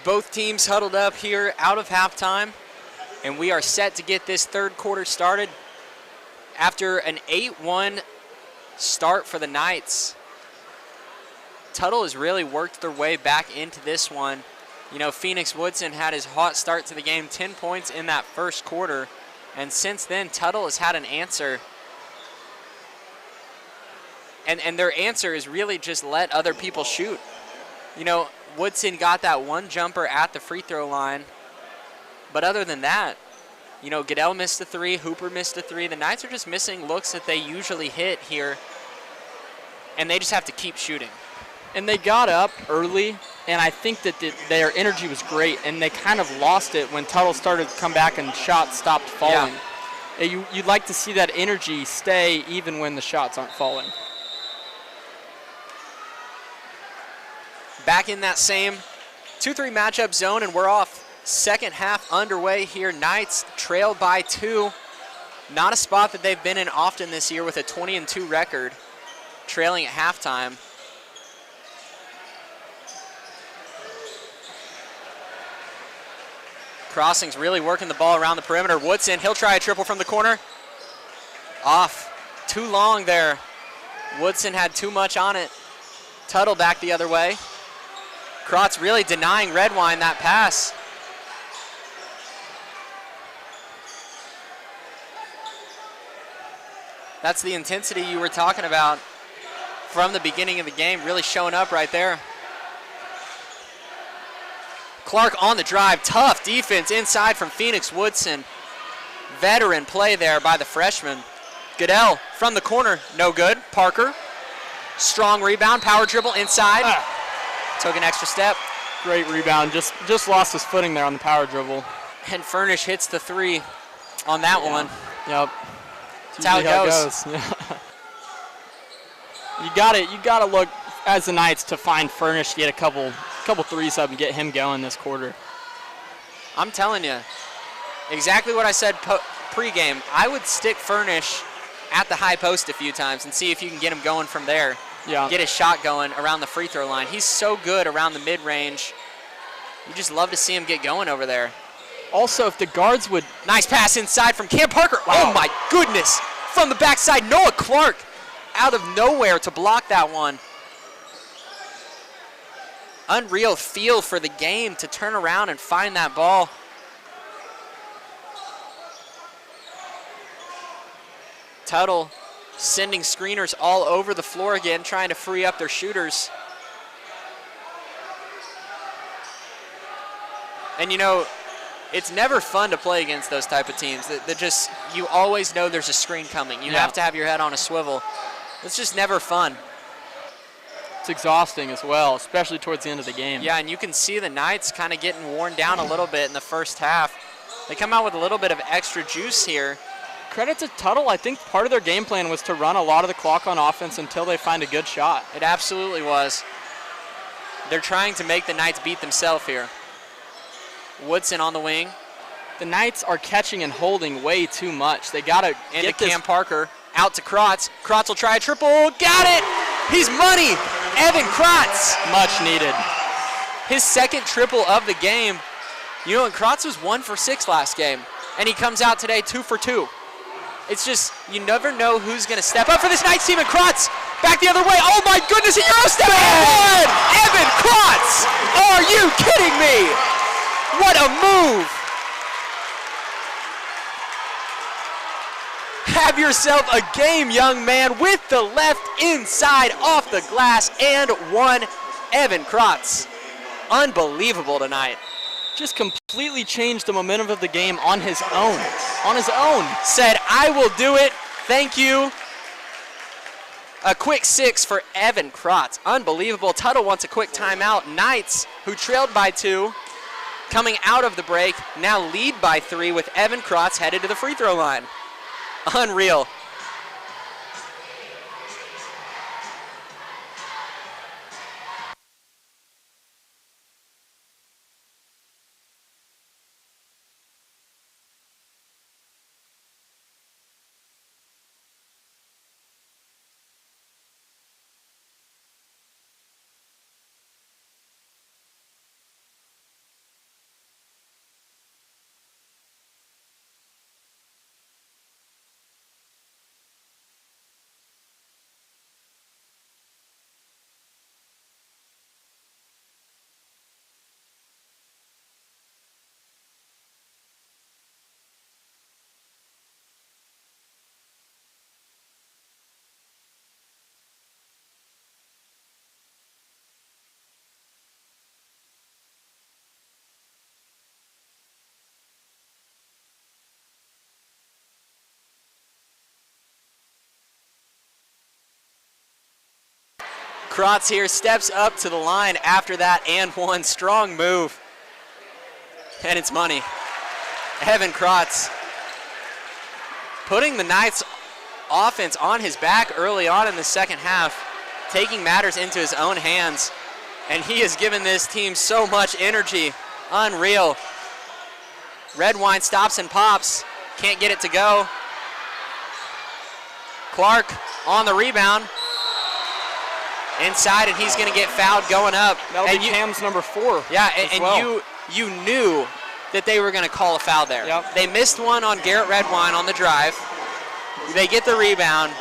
B: Both teams huddled up here out of halftime, and we are set to get this third quarter started. After an 8-1 start for the Knights, Tuttle has really worked their way back into this one. You know, Phoenix Woodson had his hot start to the game, 10 points in that first quarter, and since then, Tuttle has had an answer. And their answer is really just let other people shoot. You know, Woodson got that one jumper at the free throw line, but other than that, you know, Goodell missed a three, Hooper missed a three. The Knights are just missing looks that they usually hit here, and they just have to keep shooting.
C: And they got up early, and I think that their energy was great, and they kind of lost it when Tuttle started to come back and shots stopped falling. Yeah. You'd like to see that energy stay even when the shots aren't falling.
B: Back in that same 2-3 matchup zone, and we're off. Second half underway here. Knights trailed by 2. Not a spot that they've been in often this year with a 20-2 record, trailing at halftime. Crossings really working the ball around the perimeter. Woodson, he'll try a triple from the corner. Off. Too long there. Woodson had too much on it. Tuttle back the other way. Krotz really denying Redwine that pass. That's the intensity you were talking about from the beginning of the game, really showing up right there. Clark on the drive, tough defense inside from Phoenix Woodson. Veteran play there by the freshman. Goodell from the corner, no good. Parker, strong rebound, power dribble inside. Took an extra step.
C: Great rebound, just lost his footing there on the power dribble.
B: And Furnish hits the three on that one.
C: Yep.
B: That's how it goes.
C: You gotta look as the Knights to find Furnish to get a couple threes up and get him going this quarter.
B: I'm telling you, exactly what I said pregame. I would stick Furnish at the high post a few times and see if you can get him going from there.
C: Yeah.
B: Get his shot going around the free throw line. He's so good around the mid-range. You just love to see him get going over there.
C: Also, if the guards would...
B: Nice pass inside from Cam Parker.
C: Wow.
B: Oh, my goodness. From the backside, Noah Clark out of nowhere to block that one. Unreal feel for the game to turn around and find that ball. Tuttle sending screeners all over the floor again, trying to free up their shooters. And you know, it's never fun to play against those type of teams that just, you always know there's a screen coming. You have to have your head on a swivel. It's just never fun.
C: It's exhausting as well, especially towards the end of the game.
B: Yeah, and you can see the Knights kind of getting worn down a little bit in the first half. They come out with a little bit of extra juice here.
C: Credit to Tuttle, I think part of their game plan was to run a lot of the clock on offense until they find a good shot.
B: It absolutely was. They're trying to make the Knights beat themselves here. Woodson on the wing.
C: The Knights are catching and holding way too much. They got to
B: get this. Cam Parker out to Krotz. Krotz will try a triple. Got it! He's money! Evan Krotz.
C: Much needed.
B: His second triple of the game. You know, and Krotz was 1 for 6 last game. And he comes out today 2 for 2. It's just, you never know who's going to step up for this Knights team. And Krotz back the other way. Oh my goodness, a Euro step in! Evan Krotz! Are you kidding me? What a move! Have yourself a game, young man, with the left inside off the glass and one. Evan Krotz. Unbelievable tonight.
C: Just completely changed the momentum of the game on his own. On his own.
B: Said, I will do it. Thank you. A quick 6 for Evan Krotz. Unbelievable. Tuttle wants a quick timeout. Knights, who trailed by 2, coming out of the break, now lead by 3 with Evan Krotz headed to the free throw line. Unreal. Kratz here steps up to the line after that and one. Strong move. And it's money. Evan Kratz putting the Knights offense on his back early on in the second half, taking matters into his own hands. And he has given this team so much energy. Unreal. Redwine stops and pops. Can't get it to go. Clark on the rebound. Inside, and he's going to get fouled going up.
C: That'll be Cam's number 4.
B: Yeah, and you knew that they were going to call a foul there.
C: Yep.
B: They missed one on Garrett Redwine on the drive. They get the rebound.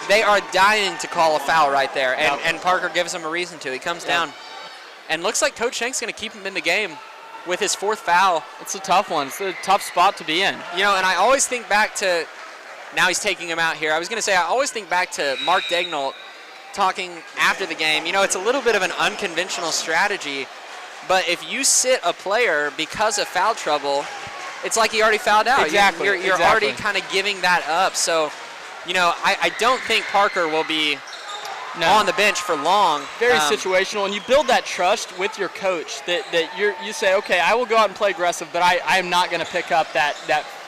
B: They are dying to call a foul right there, and Parker gives them a reason to. He comes down. And looks like Coach Shank's going to keep him in the game with his 4th foul.
C: It's a tough one. It's a tough spot to be in.
B: You know, and I always think back to, now he's taking him out here. I was going to say, I always think back to Mark Daignault talking after the game. You know, it's a little bit of an unconventional strategy, but if you sit a player because of foul trouble, it's like he already fouled out.
C: Exactly.
B: You're already kind of giving that up. So, you know, I don't think Parker will be on the bench for long.
C: Very situational, and you build that trust with your coach that you say, okay, I will go out and play aggressive, but I am not going to pick up that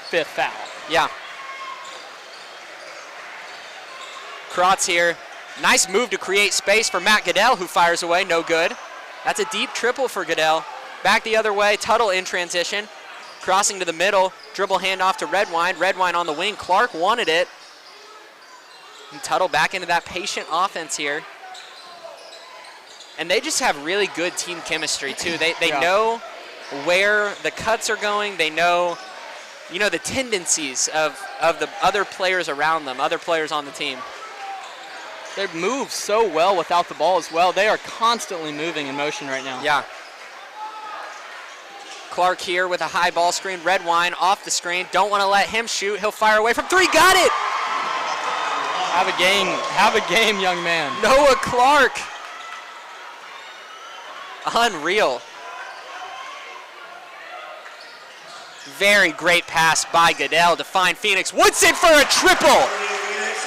C: 5th foul.
B: Yeah. Kratz here. Nice move to create space for Matt Goodell, who fires away, no good. That's a deep triple for Goodell. Back the other way, Tuttle in transition. Crossing to the middle, dribble handoff to Redwine. Redwine on the wing, Clark wanted it. And Tuttle back into that patient offense here. And they just have really good team chemistry too. They know where the cuts are going. They know, you know, the tendencies of the other players around them, other players on the team.
C: They move so well without the ball as well. They are constantly moving in motion right now.
B: Yeah. Clark here with a high ball screen. Redwine off the screen. Don't want to let him shoot. He'll fire away from 3. Got it!
C: Have a game. Have a game, young man.
B: Noah Clark. Unreal. Very great pass by Goodell to find Phoenix Woodson for a triple.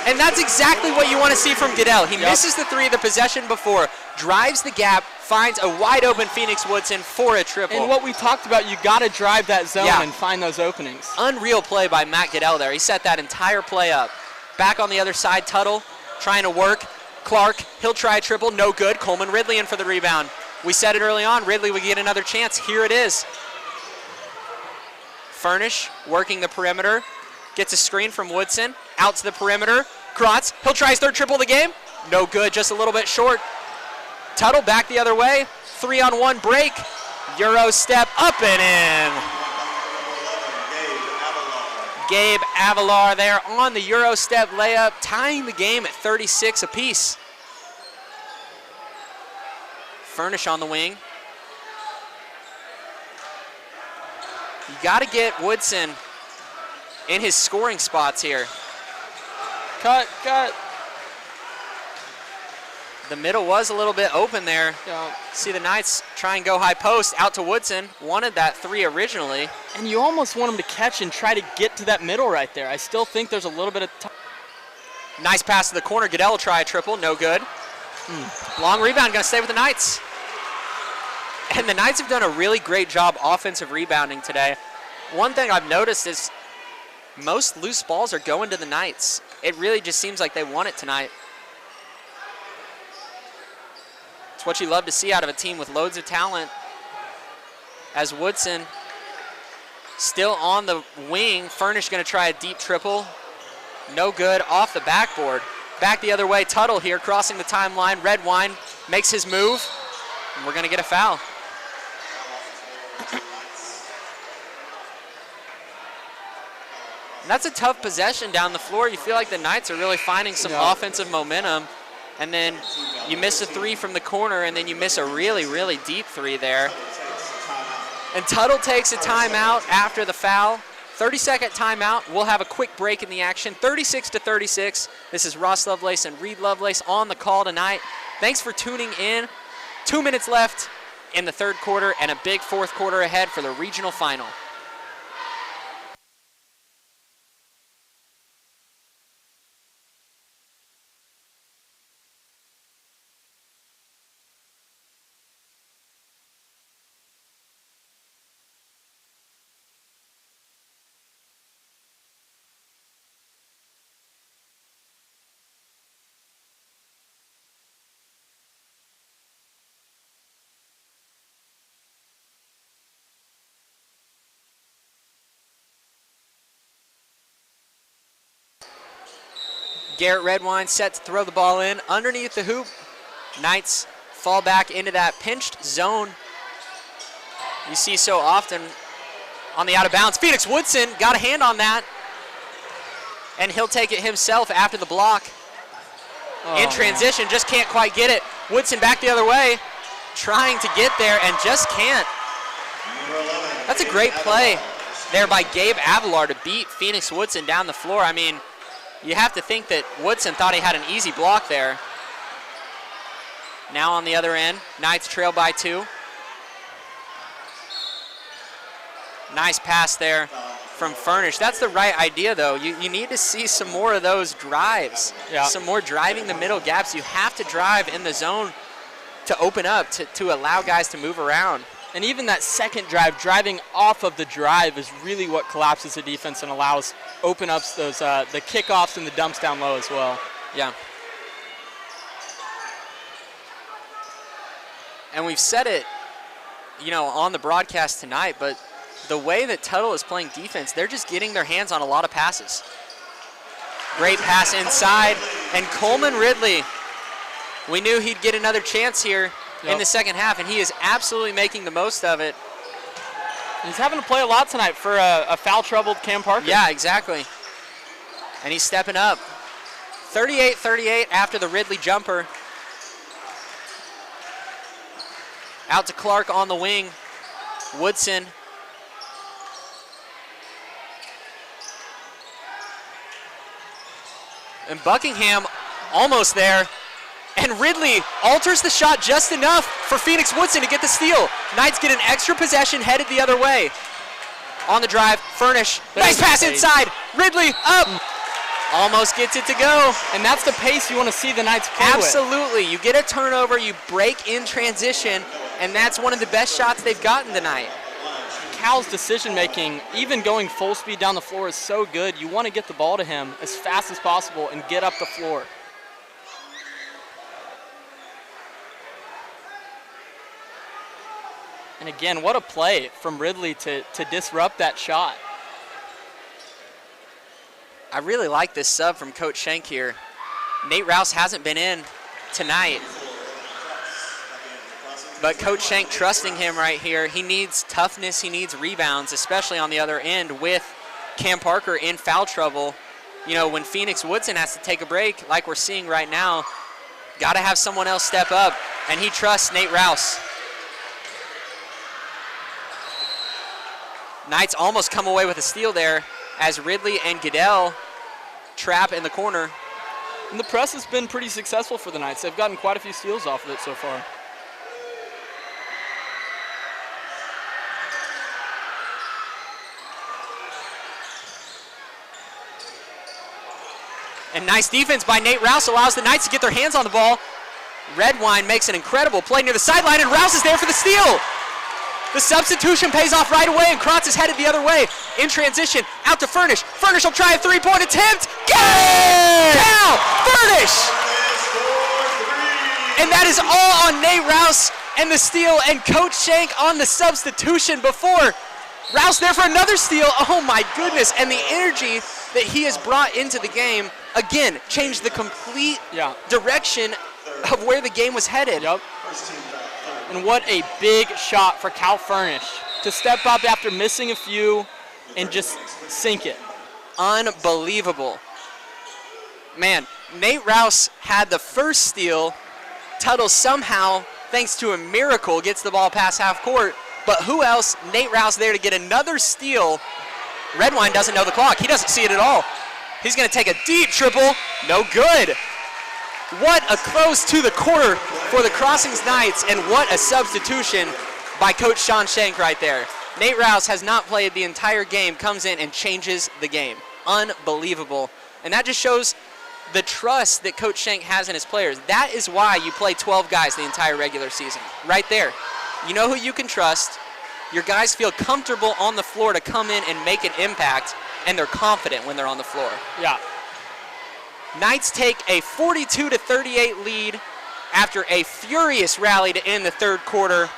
B: And that's exactly what you want to see from Goodell. He misses the 3 of the possession before, drives the gap, finds a wide open Phoenix Woodson for a triple.
C: And what we talked about, you got to drive that zone and find those openings.
B: Unreal play by Matt Goodell there. He set that entire play up. Back on the other side, Tuttle trying to work. Clark, he'll try a triple, no good. Coleman Ridley in for the rebound. We said it early on, Ridley would get another chance. Here it is. Furnish working the perimeter. Gets a screen from Woodson. Out to the perimeter. Kratz, he'll try his 3rd triple of the game. No good, just a little bit short. Tuttle back the other way. 3-on-1 break. Euro step up and in. Gabe Avalar there on the Euro step layup, tying the game at 36 apiece. Furnish on the wing. You got to get Woodson in his scoring spots here.
C: Cut.
B: The middle was a little bit open there.
C: Yeah.
B: See the Knights try and go high post out to Woodson. Wanted that 3 originally.
C: And you almost want him to catch and try to get to that middle right there. I still think there's a little bit of time.
B: Nice pass to the corner. Goodell will try a triple. No good. Long rebound. Going to stay with the Knights. And the Knights have done a really great job offensive rebounding today. One thing I've noticed is most loose balls are going to the Knights. It really just seems like they want it tonight. It's what you love to see out of a team with loads of talent. As Woodson still on the wing. Furnish going to try a deep triple. No good, off the backboard. Back the other way, Tuttle here crossing the timeline. Redwine makes his move, and we're going to get a foul. And that's a tough possession down the floor. You feel like the Knights are really finding some offensive momentum. And then you miss a 3 from the corner, and then you miss a really, really deep 3 there. And Tuttle takes a timeout after the foul. 30-second timeout. We'll have a quick break in the action. 36-36. This is Ross Lovelace and Reed Lovelace on the call tonight. Thanks for tuning in. 2 minutes left in the third quarter and a big fourth quarter ahead for the regional final. Garrett Redwine set to throw the ball in underneath the hoop. Knights fall back into that pinched zone you see so often on the out of bounds. Phoenix Woodson got a hand on that, and he'll take it himself after the block. In transition, just can't quite get it. Woodson back the other way, trying to get there and just can't. That's a great play there by Gabe Avalar to beat Phoenix Woodson down the floor. I mean, you have to think that Woodson thought he had an easy block there. Now on the other end, Knights trail by 2. Nice pass there from Furnish. That's the right idea, though. You need to see some more of those drives, some more driving the middle gaps. You have to drive in the zone to open up, to allow guys to move around.
C: And even that second drive, driving off of the drive, is really what collapses the defense and allows open ups those the kickoffs and the dumps down low as well.
B: Yeah. And we've said it, on the broadcast tonight, but the way that Tuttle is playing defense, they're just getting their hands on a lot of passes. Great pass inside, and Coleman Ridley, we knew he'd get another chance here in the second half, and he is absolutely making the most of it.
C: He's having to play a lot tonight for a foul-troubled Cam Parker.
B: Yeah, exactly. And he's stepping up. 38-38 after the Ridley jumper. Out to Clark on the wing. Woodson. And Buckingham almost there. And Ridley alters the shot just enough for Phoenix Woodson to get the steal. Knights get an extra possession headed the other way. On the drive, Furnish. Nice pass inside. Ridley up. Almost gets it to go.
C: And that's the pace you want to see the Knights play with.
B: Absolutely. You get a turnover, you break in transition, and that's one of the best shots they've gotten tonight.
C: Cal's decision-making, even going full speed down the floor, is so good. You want to get the ball to him as fast as possible and get up the floor. And again, what a play from Ridley to disrupt that shot.
B: I really like this sub from Coach Schenk here. Nate Rouse hasn't been in tonight, but Coach Schenk trusting him right here. He needs toughness, he needs rebounds, especially on the other end with Cam Parker in foul trouble. When Phoenix Woodson has to take a break, like we're seeing right now, got to have someone else step up, and he trusts Nate Rouse. Knights almost come away with a steal there as Ridley and Goodell trap in the corner.
C: And the press has been pretty successful for the Knights. They've gotten quite a few steals off of it so far.
B: And nice defense by Nate Rouse allows the Knights to get their hands on the ball. Redwine makes an incredible play near the sideline, and Rouse is there for the steal. The substitution pays off right away, and Krotz is headed the other way. In transition, out to Furnish. Furnish will try a three-point attempt. Get it! Cal! Furnish! And that is all on Nate Rouse and the steal, and Coach Schenk on the substitution before. Rouse there for another steal. Oh my goodness, and the energy that he has brought into the game, again, changed the complete direction of where the game was headed.
C: Yep. And what a big shot for Cal Furnish to step up after missing a few and just sink it.
B: Unbelievable. Man, Nate Rouse had the first steal. Tuttle somehow, thanks to a miracle, gets the ball past half court. But who else? Nate Rouse there to get another steal. Redwine doesn't know the clock. He doesn't see it at all. He's going to take a deep triple. No good. What a close to the quarter for the Crossings Knights, and what a substitution by Coach Sean Schenk right there. Nate Rouse has not played the entire game, comes in and changes the game. Unbelievable. And that just shows the trust that Coach Schenk has in his players. That is why you play 12 guys the entire regular season. Right there. You know who you can trust. Your guys feel comfortable on the floor to come in and make an impact, and they're confident when they're on the floor.
C: Yeah.
B: Knights take a 42-38 lead after a furious rally to end the third quarter,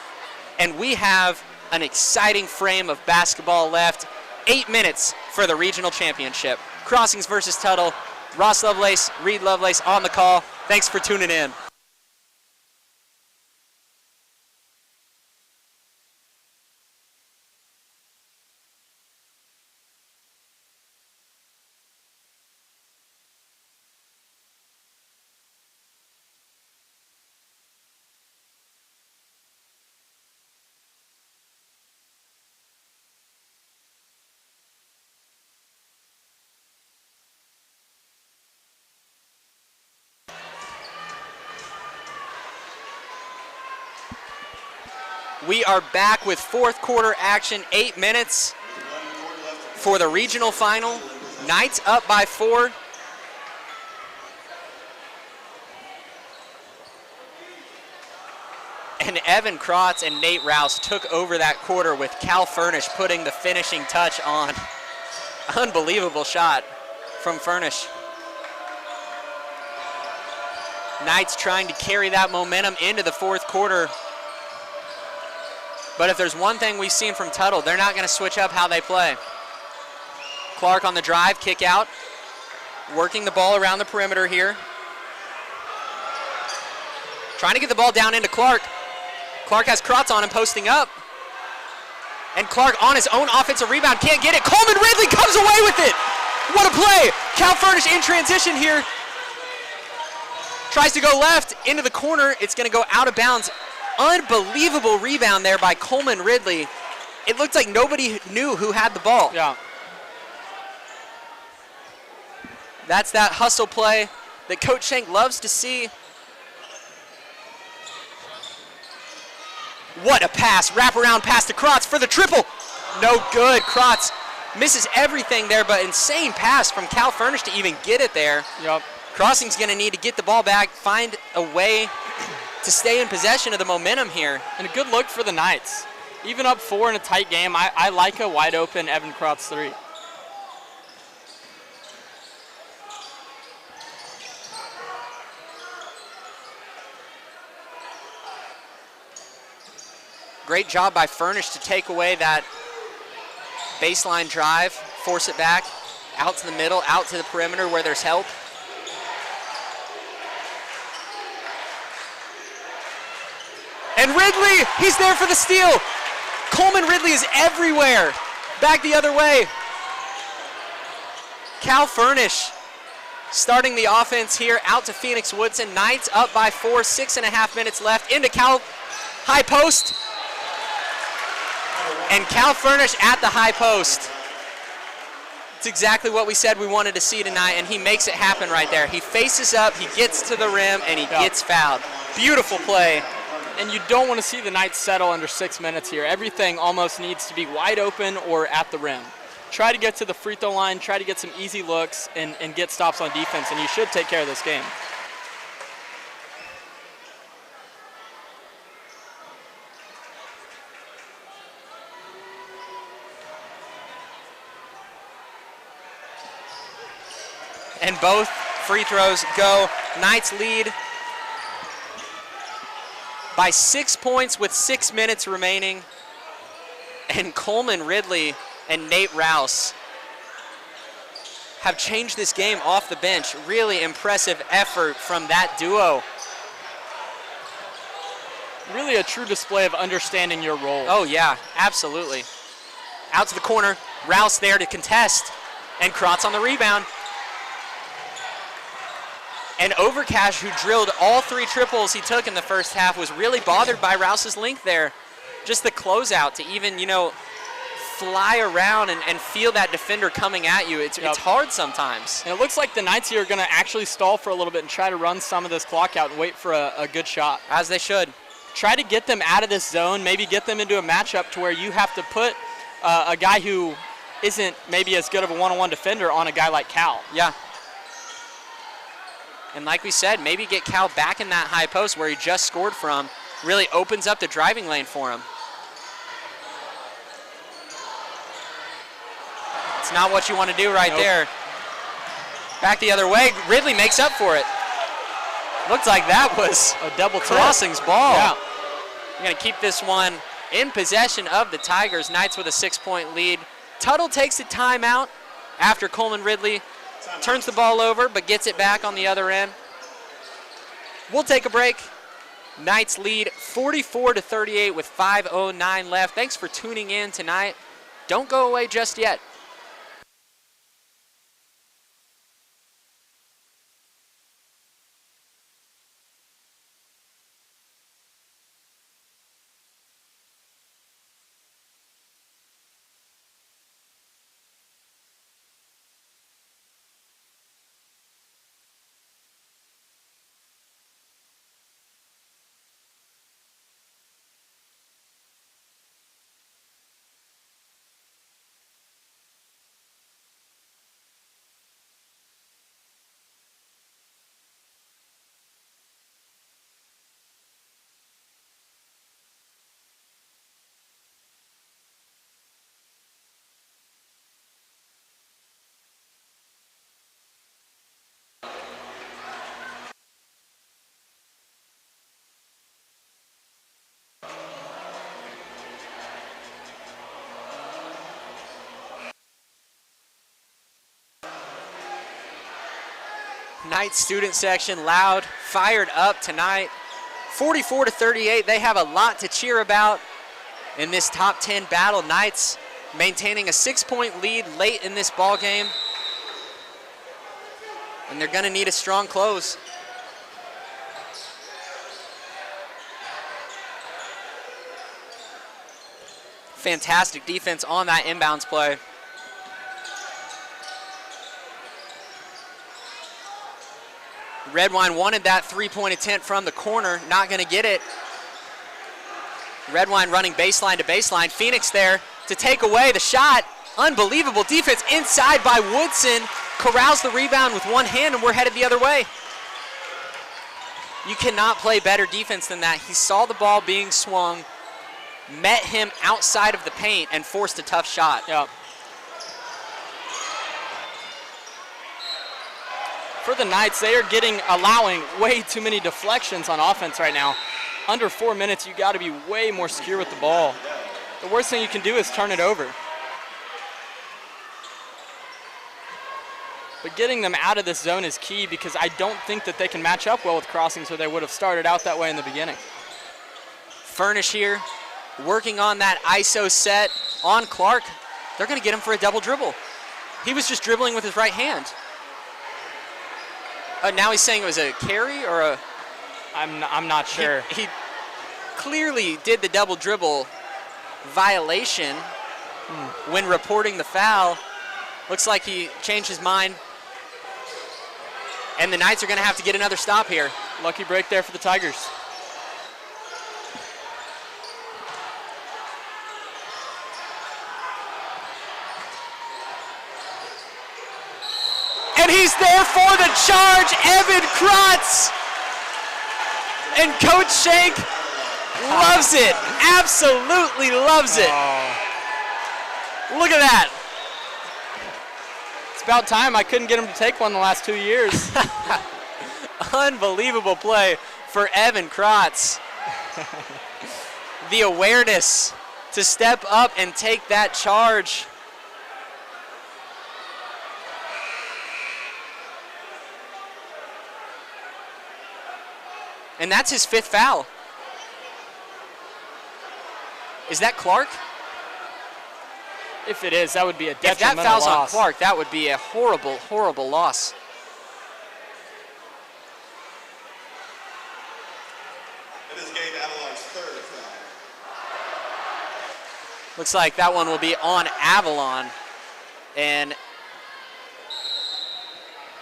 B: and we have an exciting frame of basketball left. 8 minutes for the regional championship. Crossings versus Tuttle. Ross Lovelace, Reed Lovelace on the call. Thanks for tuning in. We are back with fourth quarter action, 8 minutes for the regional final. Knights up by 4. And Evan Krotz and Nate Rouse took over that quarter with Cal Furnish putting the finishing touch on. Unbelievable shot from Furnish. Knights trying to carry that momentum into the fourth quarter. But if there's one thing we've seen from Tuttle, they're not going to switch up how they play. Clark on the drive, kick out. Working the ball around the perimeter here. Trying to get the ball down into Clark. Clark has Krotz on him, posting up. And Clark on his own offensive rebound, can't get it. Coleman Ridley comes away with it. What a play. Cal Furnish in transition here. Tries to go left into the corner. It's going to go out of bounds. Unbelievable rebound there by Coleman Ridley. It looked like nobody knew who had the ball.
C: Yeah.
B: That's that hustle play that Coach Schenk loves to see. What a pass. Wraparound pass to Krotz for the triple. No good. Krotz misses everything there, but insane pass from Cal Furnish to even get it there.
C: Yep.
B: Crossing's going to need to get the ball back, find a way to stay in possession of the momentum here.
C: And a good look for the Knights. Even up 4 in a tight game, I like a wide open Evan Krotz 3.
B: Great job by Furnish to take away that baseline drive, force it back, out to the middle, out to the perimeter where there's help. And Ridley, he's there for the steal. Coleman Ridley is everywhere. Back the other way. Cal Furnish starting the offense here out to Phoenix Woodson. Knights up by 4, 6.5 minutes left. Into Cal, high post. And Cal Furnish at the high post. It's exactly what we said we wanted to see tonight, and he makes it happen right there. He faces up, he gets to the rim, and he gets fouled. Beautiful play.
C: And you don't want to see the Knights settle under 6 minutes here. Everything almost needs to be wide open or at the rim. Try to get to the free throw line, try to get some easy looks, and get stops on defense, and you should take care of this game.
B: And both free throws go. Knights lead by 6 points with 6 minutes remaining. And Coleman Ridley and Nate Rouse have changed this game off the bench. Really impressive effort from that duo.
C: Really a true display of understanding your role.
B: Oh yeah, absolutely. Out to the corner, Rouse there to contest, and Krotz on the rebound. And Overcash, who drilled all 3 triples he took in the first half, was really bothered by Rouse's length there. Just the closeout to even, fly around and feel that defender coming at you. It's hard sometimes.
C: And it looks like the Knights here are going to actually stall for a little bit and try to run some of this clock out and wait for a good shot.
B: As they should.
C: Try to get them out of this zone, maybe get them into a matchup to where you have to put a guy who isn't maybe as good of a one-on-one defender on a guy like Cal.
B: Yeah. And like we said, maybe get Cal back in that high post where he just scored from. Really opens up the driving lane for him. It's not what you want to do right there. Back the other way. Ridley makes up for it. Looks like that was
C: a double
B: Crossing's ball.
C: Yeah.
B: We're going to keep this one in possession of the Tigers. Knights with a 6-point lead. Tuttle takes a timeout after Coleman Ridley turns the ball over, but gets it back on the other end. We'll take a break. Knights lead 44-38 with 5:09 left. Thanks for tuning in tonight. Don't go away just yet. Knights student section loud, fired up tonight. 44-38, they have a lot to cheer about in this top 10 battle. Knights maintaining a 6-point lead late in this ball game. And they're gonna need a strong close. Fantastic defense on that inbounds play. Redwine wanted that three-point attempt from the corner, not gonna get it. Redwine running baseline to baseline. Phoenix there to take away the shot. Unbelievable defense inside by Woodson. Corrals the rebound with one hand and we're headed the other way. You cannot play better defense than that. He saw the ball being swung, met him outside of the paint and forced a tough shot.
C: Yep. For the Knights, they are allowing way too many deflections on offense right now. Under 4 minutes, you got to be way more secure with the ball. The worst thing you can do is turn it over. But getting them out of this zone is key because I don't think that they can match up well with crossings or they would have started out that way in the beginning.
B: Furnish here, working on that ISO set on Clark. They're going to get him for a double dribble. He was just dribbling with his right hand. Now he's saying it was a carry or a...
C: I'm not sure.
B: He clearly did the double dribble violation when reporting the foul. Looks like he changed his mind. And the Knights are going to have to get another stop here.
C: Lucky break there for the Tigers.
B: And he's there for the charge, Evan Krotz. And Coach Shank loves it, absolutely loves it.
C: Oh.
B: Look at that.
C: It's about time. I couldn't get him to take one the last 2 years.
B: Unbelievable play for Evan Krotz. The awareness to step up and take that charge. And that's his 5th foul. Is that Clark?
C: If it is, that would be a
B: If
C: detrimental
B: that foul's
C: loss.
B: on Clark, that would be a horrible, horrible loss.
D: It is Gabe Avalon's 3rd foul.
B: Looks like that one will be on Avalon. And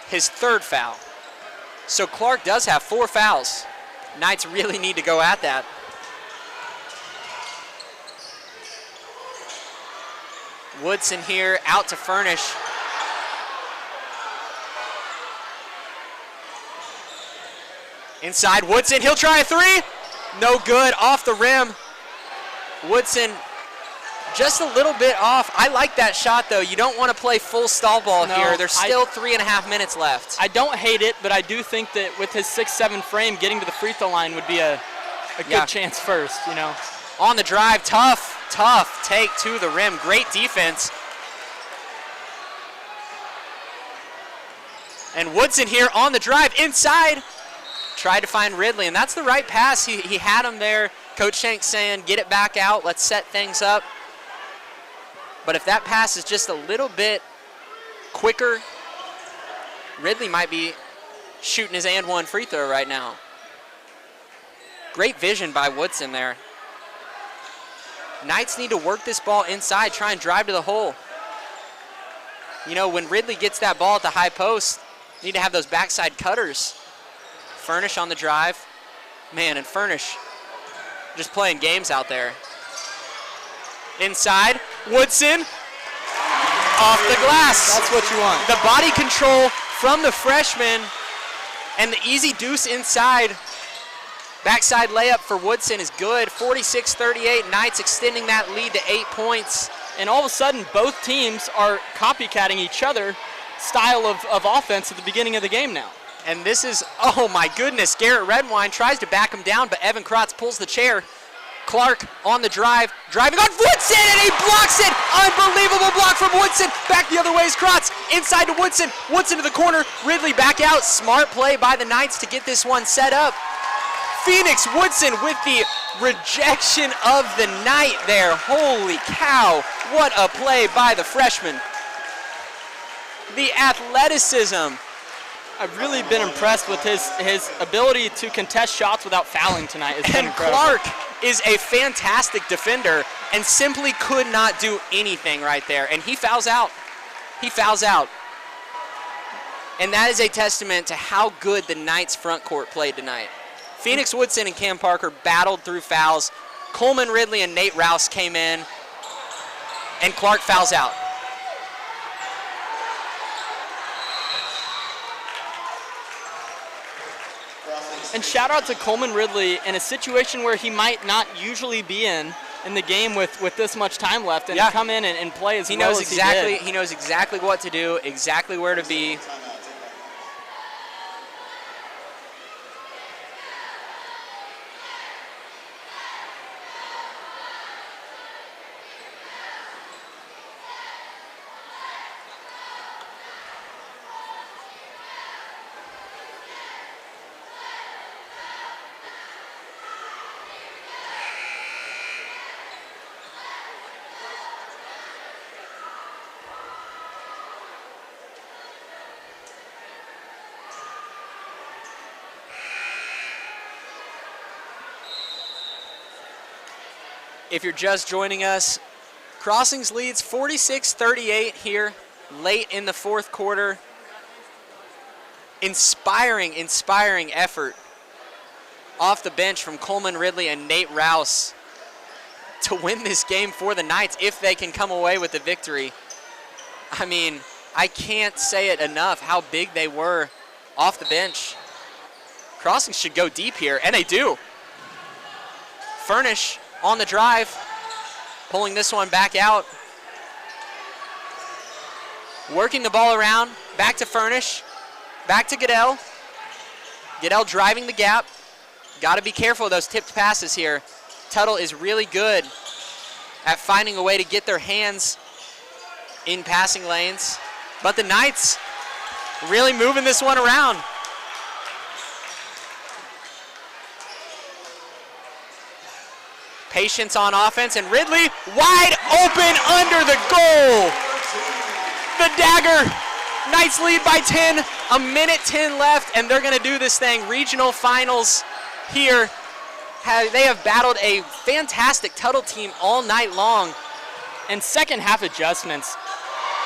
B: his 3rd foul. So Clark does have 4 fouls. Knights really need to go at that. Woodson here out to Furnish. Inside Woodson, he'll try a 3. No good, off the rim. Woodson just a little bit off. I like that shot though. You don't want to play full stall ball here. There's still 3.5 minutes left.
C: I don't hate it, but I do think that with his 6'7" frame, getting to the free throw line would be a good chance first, you know.
B: On the drive, tough take to the rim. Great defense. And Woodson here on the drive inside. Tried to find Ridley, and that's the right pass. He had him there. Coach Shanks saying, get it back out. Let's set things up. But if that pass is just a little bit quicker, Ridley might be shooting his and one free throw right now. Great vision by Woodson there. Knights need to work this ball inside, try and drive to the hole. You know, when Ridley gets that ball at the high post, need to have those backside cutters. Furnish on the drive. Man, and Furnish just playing games out there. Inside, Woodson off the glass.
C: That's what you want.
B: The body control from the freshman and the easy deuce inside. Backside layup for Woodson is good. 46-38, Knights extending that lead to 8 points.
C: And all of a sudden, both teams are copycatting each other style of offense at the beginning of the game now.
B: And this is, oh my goodness, Garrett Redwine tries to back him down, but Evan Krotz pulls the chair. Clark on the drive, driving on Woodson, and he blocks it! Unbelievable block from Woodson. Back the other way is Krotz, inside to Woodson. Woodson to the corner, Ridley back out. Smart play by the Knights to get this one set up. Phoenix Woodson with the rejection of the night there. Holy cow, what a play by the freshman. The athleticism.
C: I've really been impressed with his ability to contest shots without fouling tonight. It's been
B: And
C: incredible.
B: Clark is a fantastic defender and simply could not do anything right there. And he fouls out. He fouls out. And that is a testament to how good the Knights front court played tonight. Phoenix Woodson and Cam Parker battled through fouls. Coleman Ridley and Nate Rouse came in, and Clark fouls out.
C: And shout out to Coleman Ridley in a situation where he might not usually be in the game with this much time left, and come in and play as well as he did.
B: He knows exactly what to do, exactly where to be. If you're just joining us, Crossings leads 46-38 here late in the fourth quarter. Inspiring effort off the bench from Coleman Ridley and Nate Rouse to win this game for the Knights if they can come away with the victory. I mean, I can't say it enough how big they were off the bench. Crossings should go deep here, and they do. Furnish on the drive, pulling this one back out. Working the ball around, back to Furnish, back to Goodell. Goodell driving the gap. Got to be careful of those tipped passes here. Tuttle is really good at finding a way to get their hands in passing lanes. But the Knights really moving this one around. Patience on offense, and Ridley wide open under the goal. The dagger. Knights lead by 10, a minute 10 left, and they're going to do this thing. Regional finals here. They have battled a fantastic Tuttle team all night long.
C: And second half adjustments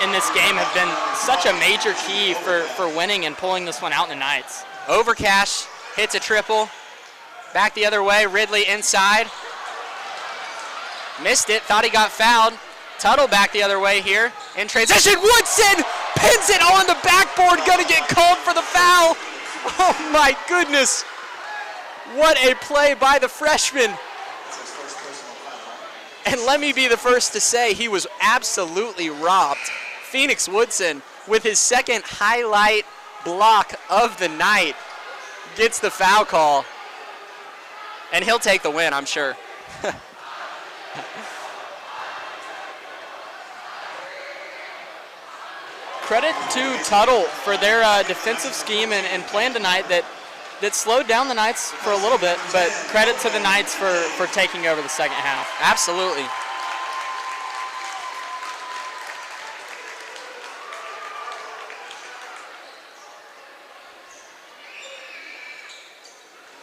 C: in this game have been such a major key for winning and pulling this one out in the Knights.
B: Overcash hits a triple. Back the other way, Ridley inside. Missed it, thought he got fouled. Tuttle back the other way here. In transition, Woodson pins it on the backboard, gonna get called for the foul. Oh my goodness. What a play by the freshman. And let me be the first to say he was absolutely robbed. Phoenix Woodson, with his second highlight block of the night, gets the foul call. And he'll take the win, I'm sure.
C: credit to Tuttle for their defensive scheme and plan tonight that slowed down the Knights for a little bit, but credit to the Knights for taking over the second half.
B: Absolutely.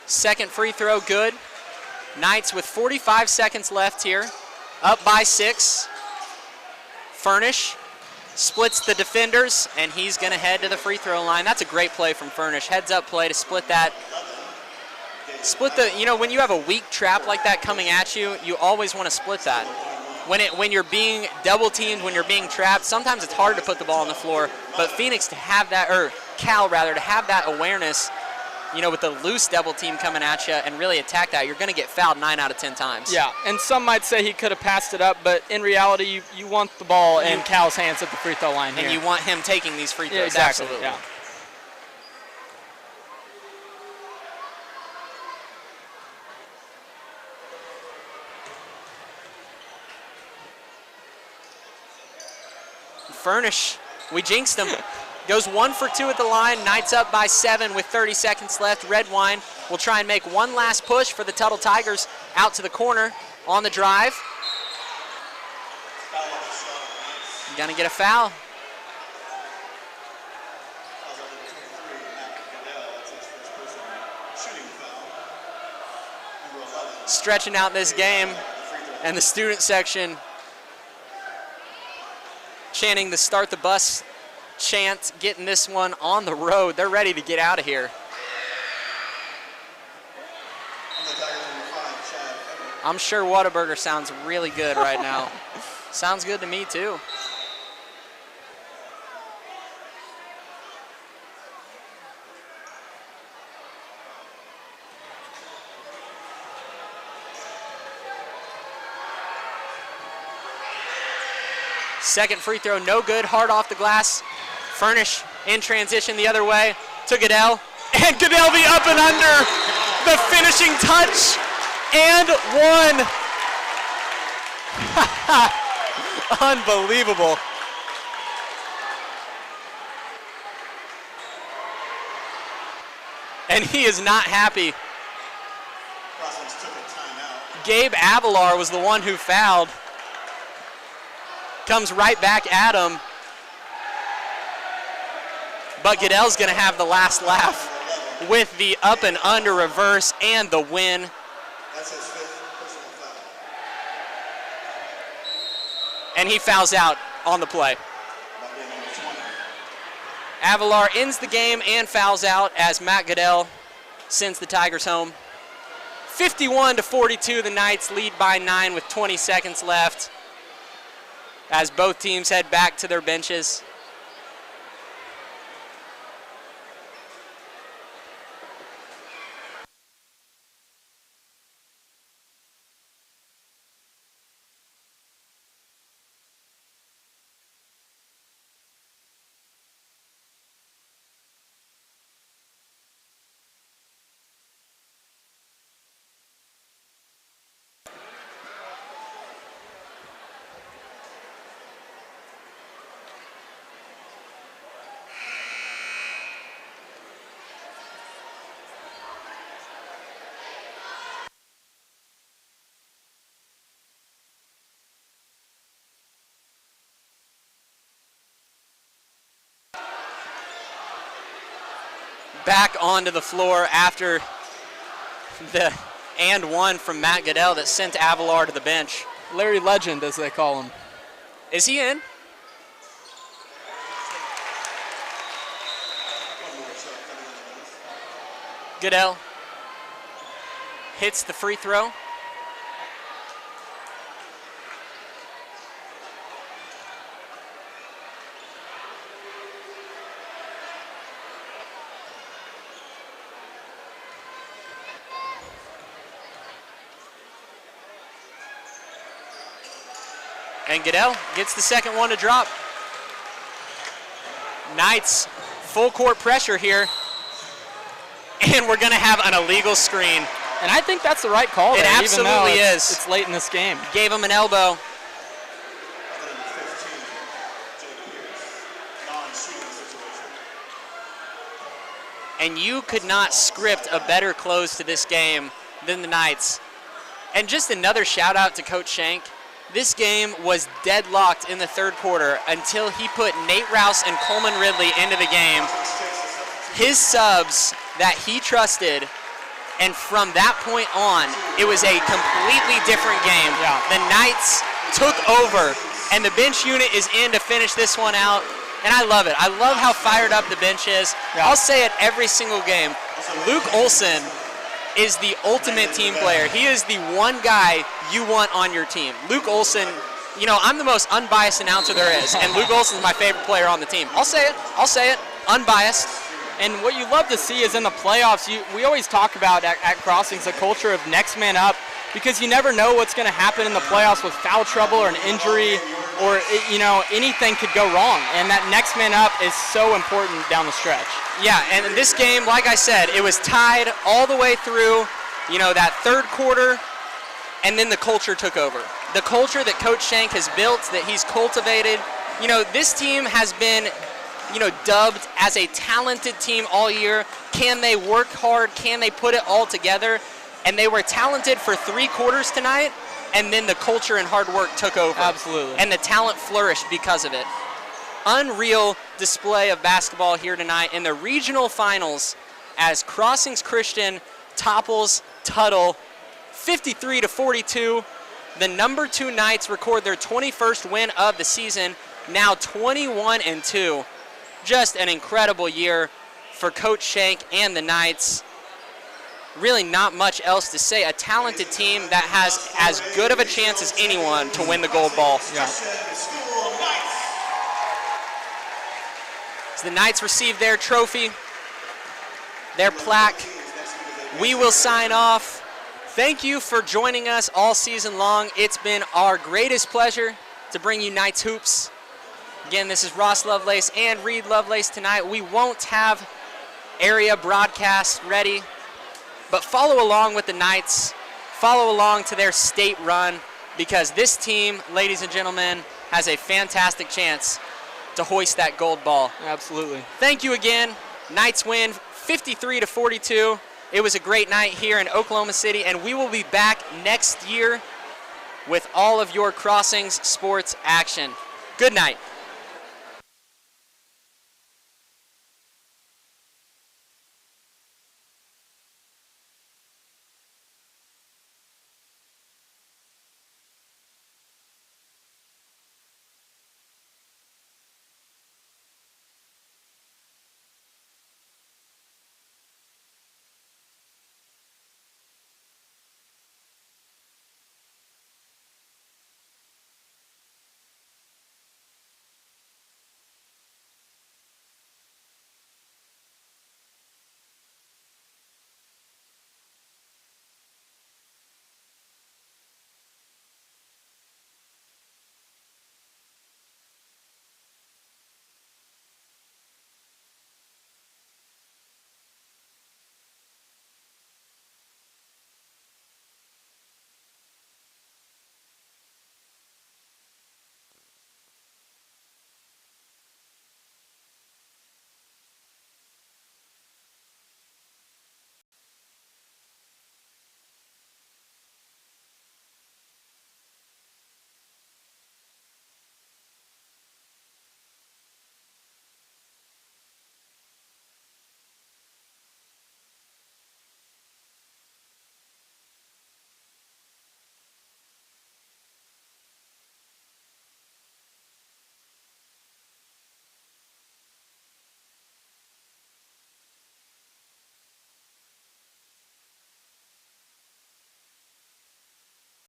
B: Second free throw, good. Knights with 45 seconds left here, up by 6. Furnish splits the defenders, and he's going to head to the free throw line. That's a great play from Furnish. Heads up play to split that. Split the, you know, when you have a weak trap like that coming at you, you always want to split that. When you're being double teamed, when you're being trapped, sometimes it's hard to put the ball on the floor. But Phoenix to have that, or Cal rather, to have that awareness, you know, with the loose double team coming at you and really attack that, you're going to get fouled 9 out of 10 times. Yeah,
C: and some might say he could have passed it up, but in reality, you want the ball in Cal's hands at the free throw line here.
B: And you want him taking these free throws,
C: yeah, exactly.
B: Absolutely.
C: Yeah.
B: Furnish, we jinxed him. Goes 1 for 2 at the line. Knights up by 7 with 30 seconds left. Redwine will try and make one last push for the Tuttle Tigers out to the corner on the drive. Gonna get a foul. Stretching out this game, and the student section chanting the Start the Bus chant, getting this one on the road. They're ready to get out of here. I'm sure Whataburger sounds really good right now. Sounds good to me too. Second free throw, no good, hard off the glass. Furnish in transition the other way to Goodell. And Goodell the up and under, the finishing touch, and one. Unbelievable. And he is not happy. Gabe Avalar was the one who fouled. Comes right back at him. But Goodell's going to have the last laugh with the up and under reverse and the win.
D: That's his 5th personal foul.
B: And he fouls out on the play. Avalar ends the game and fouls out as Matt Goodell sends the Tigers home. 51-42, the Knights lead by 9 with 20 seconds left as both teams head back to their benches. Back onto the floor after the and one from Matt Goodell that sent Avalar to the bench.
C: Larry Legend, as they call him.
B: Is he in? Goodell hits the free throw. And Goodell gets the second one to drop. Knights full court pressure here. And we're going to have an illegal screen.
C: And I think that's the right call there,
B: it absolutely
C: even though
B: is.
C: It's late in this game.
B: Gave him an elbow.
D: shooting situation.
B: And you could not script a better close to this game than the Knights. And just another shout out to Coach Shank. This game was deadlocked in the third quarter until he put Nate Rouse and Coleman Ridley into the game. His subs that he trusted, and from that point on, it was a completely different game.
C: Yeah.
B: The Knights took over, and the bench unit is in to finish this one out. And I love it. I love how fired up the bench is.
C: Yeah.
B: I'll say it every single game. Luke Olson is the ultimate team player. He is the one guy you want on your team. Luke Olson, you know, I'm the most unbiased announcer there is, and Luke Olson is my favorite player on the team. I'll say it, unbiased.
C: And what you love to see is in the playoffs, we always talk about at Crossings a culture of next man up, because you never know what's going to happen in the playoffs with foul trouble or an injury, or anything could go wrong. And that next man up is so important down the stretch.
B: Yeah, and in this game, like I said, it was tied all the way through, that third quarter, and then the culture took over. The culture that Coach Shank has built, that he's cultivated. This team has been, dubbed as a talented team all year. Can they work hard? Can they put it all together? And they were talented for 3 quarters tonight, and then the culture and hard work took over.
C: Absolutely.
B: And the talent flourished because of it. Unreal display of basketball here tonight in the regional finals as Crossings Christian topples Tuttle 53-42. The number 2 Knights record their 21st win of the season, now 21-2. Just an incredible year for Coach Shank and the Knights. Really not much else to say. A talented team that has as good of a chance as anyone to win the gold ball.
C: Yeah.
B: So the Knights receive their trophy, their plaque. We will sign off. Thank you for joining us all season long. It's been our greatest pleasure to bring you Knights Hoops. Again, this is Ross Lovelace and Reed Lovelace tonight. We won't have area broadcasts ready, but follow along with the Knights. Follow along to their state run, because this team, ladies and gentlemen, has a fantastic chance to hoist that gold ball.
C: Absolutely.
B: Thank you again. Knights win 53-42. It was a great night here in Oklahoma City, and we will be back next year with all of your Crossings sports action. Good night.